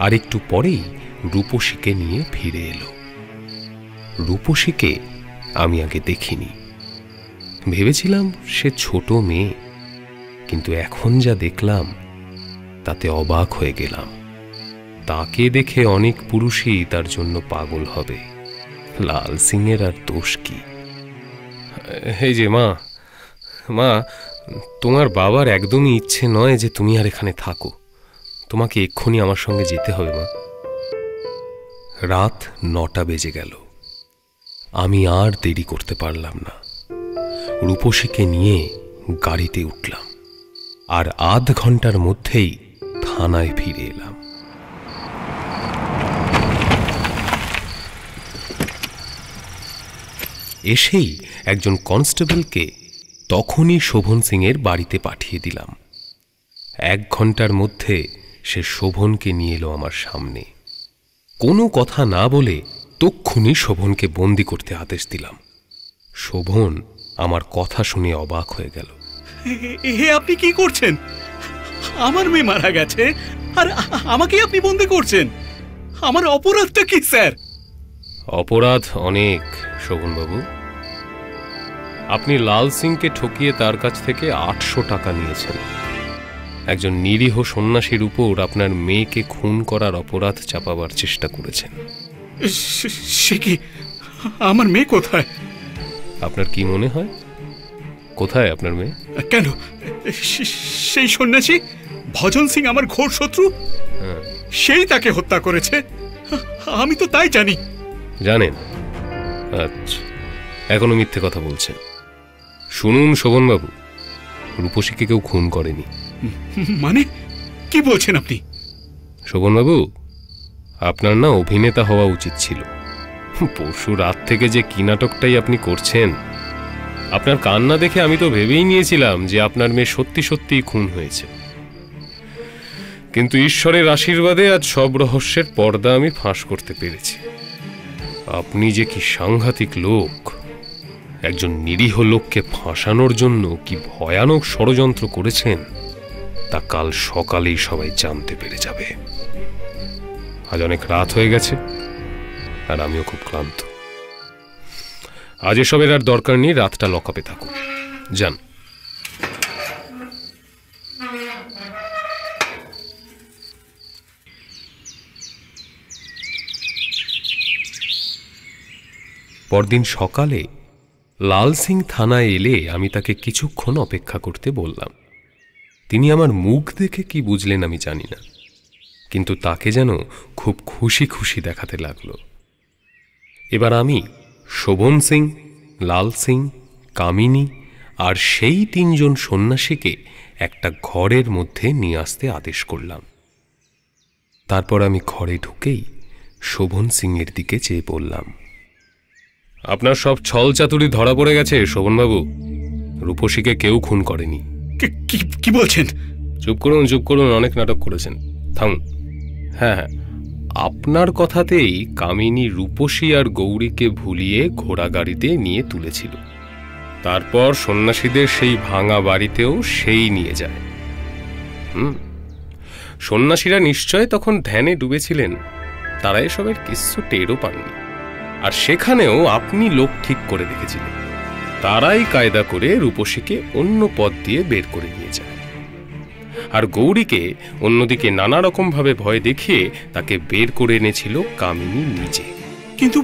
আর একটু পরেই রূপসীকে নিয়ে ফিরে এলো। রূপসীকে আমি আগে দেখিনি, ভেবেছিলাম সে ছোট মেয়ে, কিন্তু এখন যা দেখলাম তাতে অবাক হয়ে গেলাম। তাকে দেখে অনেক পুরুষই তার জন্য পাগল হবে, লাল সিংয়ের আর দোষ কি? এই যে মা, মা, তোমার বাবার একদমই ইচ্ছে নয় যে তুমি আর এখানে থাকো। তোমাকে এক্ষুনি আমার সঙ্গে যেতে হবে মা। রাত 9টা বেজে গেল। আমি আর দেরি করতে পারলাম না। রূপসীকে নিয়ে গাড়িতে উঠলাম আর আধ ঘন্টার মধ্যেই থানায় ফিরে এলাম। এসেই একজন কনস্টেবলকে তখনই শোভন সিংয়ের বাড়িতে পাঠিয়ে দিলাম। 1 ঘন্টার মধ্যে সে শোভনকে নিয়ে এলো আমার সামনে। কোনো কথা না বলে তক্ষুনি শোভনকে বন্দি করতে আদেশ দিলাম। শোভন আমার কথা শুনে অবাক হয়ে গেল। এ আপনি কি করছেন? আমার মেয়ে মারা গেছে আর আমাকে আপনি বন্দি করছেন? আমার অপরাধটা কি স্যার? অপরাধ অনেক শোভনবাবু। আপনি লাল সিংকে ঠকিয়ে তার কাছ থেকে 800 টাকা নিয়েছেন। একজন নিরীহ সন্ন্যাসীর উপর আপনার মেয়েকে খুন করার অপরাধ চাপাবার চেষ্টা করেছেন। সে কি? আমার মেয়ে কোথায়? আপনার কি মনে হয় কোথায় আপনার মেয়ে? কেন সেই সন্ন্যাসী ভজন সিং আমার ঘোর শত্রু, সেই তাকে হত্যা করেছে। আমি তো তাই জানি। জানেন? আচ্ছা, এখনো মিথ্যে কথা বলছেন। শুনুন শোভনবাবু, রূপসীকে কেউ খুন করেনি। মানে কি বলছেন আপনি? শোভনবাবু, আপনার না অভিনেতা হওয়া উচিত ছিল। পরশু রাত থেকে যে কি নাটকটাই আপনি করছেন, আপনার কান্না দেখে আমি তো ভেবেই নিয়েছিলাম যে আপনার মেয়ে সত্যি সত্যিই খুন হয়েছে। কিন্তু ঈশ্বরের আশীর্বাদে আজ সব রহস্যের পর্দা আমি ফাঁস করতে পেরেছি। আপনি যে কি সাংঘাতিক লোক! একজন নিরীহ লোককে ফাঁসানোর জন্য কি ভয়ানক ষড়যন্ত্র করেছেন তা কাল সকালেই সবাই জানতে পেরে যাবে। আজ অনেক রাত হয়ে গেছে আর আমিও খুব ক্লান্ত। আজ এসবের আর দরকার নেই, রাতটা লকআপে থাকুন। যান। পরদিন সকালে লাল সিং থানায় এলে আমি তাকে কিছুক্ষণ অপেক্ষা করতে বললাম। তিনি আমার মুখ দেখে কি বুঝলেন আমি জানি না, কিন্তু তাকে যেন খুব খুশি খুশি দেখাতে লাগলো। এবার আমি শোভন সিং, লাল সিং, কামিনী আর সেই 3 জন সন্ন্যাসীকে একটা ঘরের মধ্যে নিয়ে আসতে আদেশ করলাম। তারপর আমি ঘরে ঢুকেই শোভন সিংয়ের দিকে চেয়ে বললাম, আপনার সব ছল চাতুরি ধরা পড়ে গেছে শোভনবাবু। রূপসীকে কেউ খুন করেনি। কি বলছেন? চুপ করুন, চুপ করুন, অনেক নাটক করেছেন, থামুন। হ্যাঁ, আপনার কথাতেই কামিনী রূপসী আর গৌরীকে ভুলিয়ে ঘোড়া গাড়িতে নিয়ে তুলেছিল। তারপর সন্ন্যাসীদের সেই ভাঙা বাড়িতেও সেই নিয়ে যায়। সন্ন্যাসীরা নিশ্চয় তখন ধ্যানে ডুবেছিলেন, তারা এসবের কিচ্ছু টেরও পাননি। আর সেখানেও আপনি লোক ঠিক করে রেখেছিলেন। তারাই কায়দা করে রূপসীকে অন্য পথ দিয়ে বের করে নিয়ে যায়, আর গৌরীকে অন্যদিকে নানা রকম ভাবে ভয় দেখিয়ে তাকে বের করে এনেছিল কামিনী নিজে। কিন্তু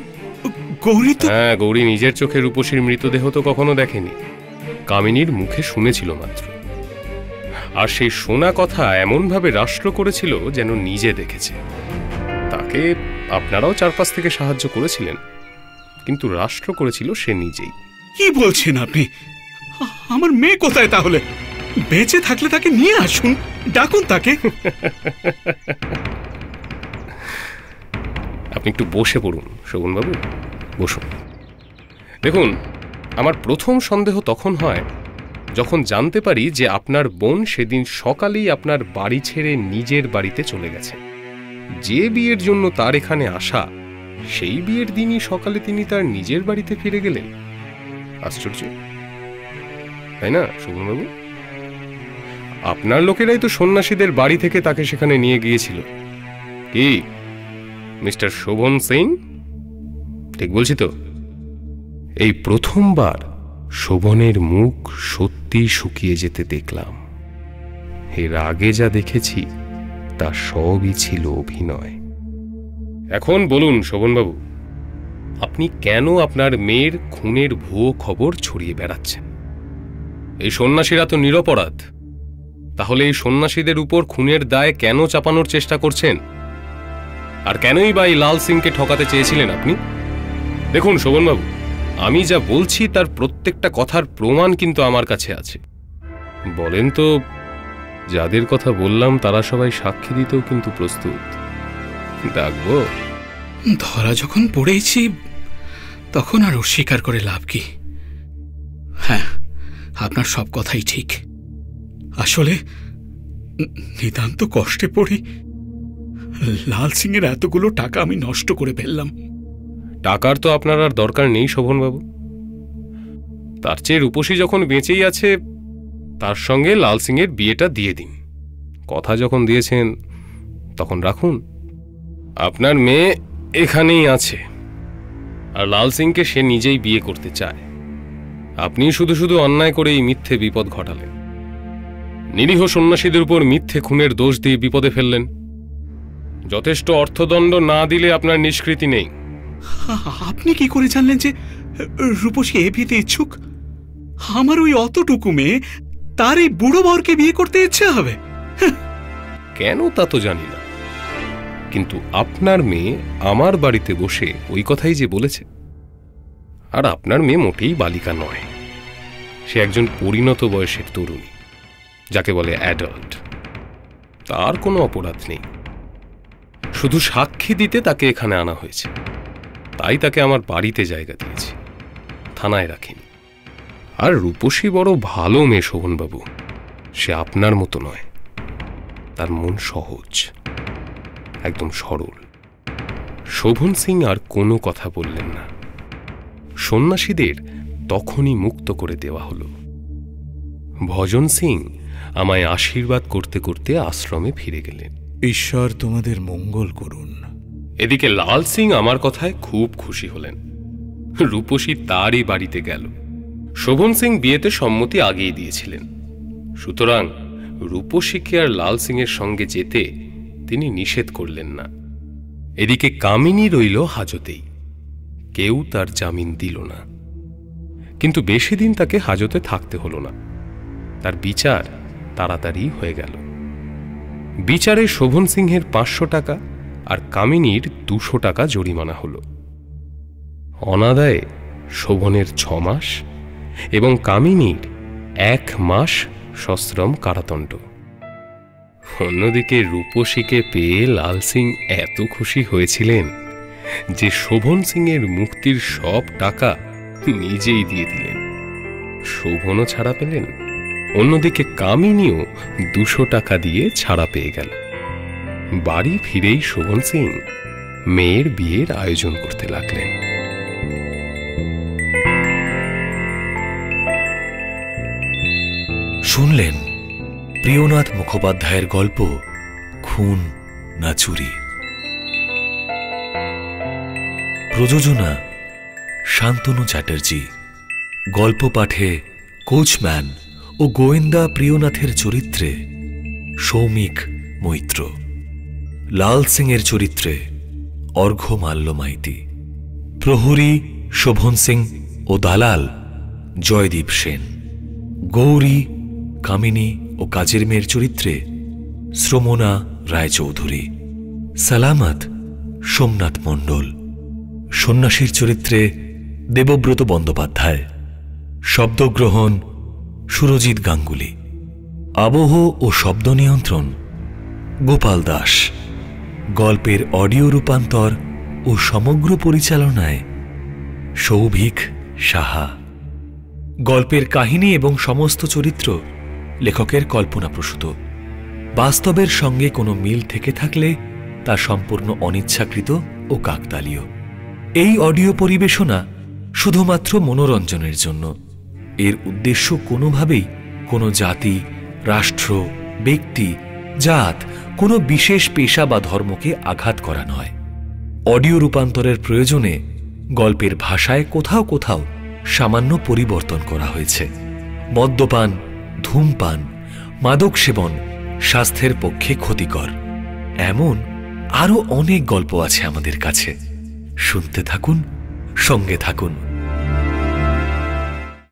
গৌরী তো... হ্যাঁ, গৌরী নিজের চোখে রূপসীর মৃতদেহ তো কখনো দেখেনি, কামিনীর মুখে শুনেছিল মাত্র। আর সেই শোনা কথা এমন ভাবে রাষ্ট্র করেছিল যেন নিজে দেখেছে। তাকে আপনারাও চারপাশ থেকে সাহায্য করেছিলেন, কিন্তু রাষ্ট্র করেছিল সে নিজেই। কি বলছেন আপনি? আমার মেয়ে কোথায় তাহলে? বেঁচে থাকলে তাকে নিয়ে আসুন, ডাকুন তাকে। আপনি একটু বসে পড়ুন শোভনবাবু, বসুন। দেখুন, আমার প্রথম সন্দেহ তখন হয় যখন জানতে পারি যে আপনার বোন সেদিন সকালেই আপনার বাড়ি ছেড়ে নিজের বাড়িতে চলে গেছে। যে বিয়ের জন্য তার এখানে আসা, সেই বিয়ের দিনই সকালে তিনি তার নিজের বাড়িতে ফিরে গেলেন। আশ্চর্য, তাই না শোভনবাবু? আপনার লোকেরাই তো সন্ন্যাসীদের বাড়ি থেকে তাকে সেখানে নিয়ে গিয়েছিল। কি মিস্টার শোভন সিং, ঠিক বলছি তো? এই প্রথমবার শোভনের মুখ সত্যি শুকিয়ে যেতে দেখলাম। এর আগে যা দেখেছি তা সবই ছিল অভিনয়। এখন বলুন শোভনবাবু, আপনি কেন আপনার মেয়ের খুনের ভুয়ো খবর ছড়িয়ে বেড়াচ্ছেন? এই সন্ন্যাসীরা তো নিরপরাধ, তাহলে এই সন্ন্যাসীদের উপর খুনের দায় কেন চাপানোর চেষ্টা করছেন? আর কেনই বা এই লাল সিংকে ঠকাতে চেয়েছিলেন আপনি? দেখুন শোভনবাবু, আমি যা বলছি তার প্রত্যেকটা কথার প্রমাণ কিন্তু আমার কাছে আছে। বলেন তো, যাদের কথা বললাম তারা সবাই সাক্ষী দিতেও কিন্তু প্রস্তুত। ডাকবো? ধরা যখন পড়েছি তখন আর অস্বীকার করে লাভ কি? হ্যাঁ, আপনার সব কথাই ঠিক। আসলে নিতান্ত কষ্টে পড়ি লাল সিং এর এতগুলো টাকা আমি নষ্ট করে ফেললাম। টাকার তো আপনার আর দরকার নেই শোভনবাবু। তার চেয়ে রূপসী যখন বেঁচেই আছে, তার সঙ্গে লাল সিং এর বিয়েটা দিয়ে দিন। কথা যখন দিয়েছেন তখন রাখুন। আপনার মেয়ে এখানেই আছে, আর লাল সিংকে সে নিজেই বিয়ে করতে চায়। আপনি শুধু শুধু অন্যায় করে এই মিথ্যে বিপদ ঘটালেন। নিরীহ সন্ন্যাসীদের উপর মিথ্যে খুনের দোষ দিয়ে বিপদে ফেললেন। যথেষ্ট অর্থদণ্ড না দিলে আপনার নিষ্কৃতি নেই। আপনি কি করে জানলেন যে রূপসী এ বিয়েতে ইচ্ছুক? আমার ওই অতটুকু মেয়ে, তার এই বুড়ো বরকে বিয়ে করতে ইচ্ছে হবে? কেন তা তো জানি না, কিন্তু আপনার মেয়ে আমার বাড়িতে বসে ওই কথাই যে বলেছে। আর আপনার মেয়ে মোটেই বালিকা নয়, সে একজন পরিণত বয়সের তরুণী, যাকে বলে অ্যাডাল্ট। তার কোনো অপরাধ নেই, শুধু সাক্ষী দিতে তাকে এখানে আনা হয়েছে। তাই তাকে আমার বাড়িতে জায়গা দিয়েছি, থানায় রাখিনি। আর রূপসী বড় ভালো মেয়ে শোভনবাবু, সে আপনার মতো নয়। তার মন সহজ, একদম সরল। শোভন সিং আর কোনো কথা বললেন না। সন্ন্যাসীদের তখনই মুক্ত করে দেওয়া হলো। ভজন সিং আমায় আশীর্বাদ করতে করতে আশ্রমে ফিরে গেলেন। ঈশ্বর তোমাদের মঙ্গল করুন। এদিকে লাল সিং আমার কথায় খুব খুশি হলেন। রূপসী তারই বাড়িতে গেল। শোভন সিং বিয়েতে সম্মতি আগেই দিয়েছিলেন, সুতরাং রূপসীকে আর লাল সিং এর সঙ্গে যেতে তিনি নিষেধ করলেন না। এদিকে কামিনী রইল হাজতেই, কেউ তার জামিন দিল না। কিন্তু বেশি দিন তাকে হাজতে থাকতে হলো না, তার বিচার তাড়াতাড়ি হয়ে গেল। বিচারে শোভন সিংহের 500 টাকা আর কামিনীর 200 টাকা জরিমানা হল। অনাদায়ে শোভনের 6 মাস এবং কামিনীর 1 মাস সশ্রম কারাদণ্ড। অন্যদিকে রূপসীকে পেয়ে লাল সিং এত খুশি হয়েছিলেন যে শোভন সিংয়ের মুক্তির সব টাকা নিজেই দিয়ে দিলেন। শোভনও ছাড়া পেলেন, অন্যদিকে কামিনীও 200 টাকা দিয়ে ছাড়া পেয়ে গেল। বাড়ি ফিরেই শোভন সিং মেয়ের বিয়ের আয়োজন করতে লাগলেন। শুনলেন প্রিয়নাথ মুখোপাধ্যায়ের গল্প খুন না চুরি। প্রযোজনা শান্তনু চ্যাটার্জি। গল্প পাঠে কোচম্যান ও গোয়েন্দা প্রিয়নাথের চরিত্রে সৌমিক মৈত্র, লাল সিংয়ের চরিত্রে অর্ঘ্যমাল্য মাইতি, প্রহরী শোভন সিং ও দালাল জয়দীপ সেন, গৌরী, কামিনী ও কাজের মেয়ের চরিত্রে শ্রমণা রায়চৌধুরী, সালামত সোমনাথ মণ্ডল, সন্ন্যাসীর চরিত্রে দেবব্রত বন্দ্যোপাধ্যায়, শব্দগ্রহণ সুরজিৎ গাঙ্গুলি, আবহ ও শব্দ নিয়ন্ত্রণ গোপাল দাস, গল্পের অডিও রূপান্তর ও সমগ্র পরিচালনায় সৌভিক সাহা। গল্পের কাহিনী এবং সমস্ত চরিত্র লেখকের কল্পনাপ্রসূত। বাস্তবের সঙ্গে কোনো মিল থেকে থাকলে তা সম্পূর্ণ অনিচ্ছাকৃত ও কাকতালীয়। এই অডিও পরিবেশনা শুধুমাত্র মনোরঞ্জনের জন্য। এর উদ্দেশ্য কোনোভাবেই কোনো জাতি, রাষ্ট্র, ব্যক্তি, জাত, কোনো বিশেষ পেশা বা ধর্মকে আঘাত করা নয়। অডিও রূপান্তরের প্রয়োজনে গল্পের ভাষায় কোথাও কোথাও সামান্য পরিবর্তন করা হয়েছে। মদ্যপান, ধূমপান, মাদক সেবন স্বাস্থ্যের পক্ষে ক্ষতিকর, এমন আরও অনেক গল্প আছে আমাদের কাছে। শুনতে থাকুন, সঙ্গে থাকুন।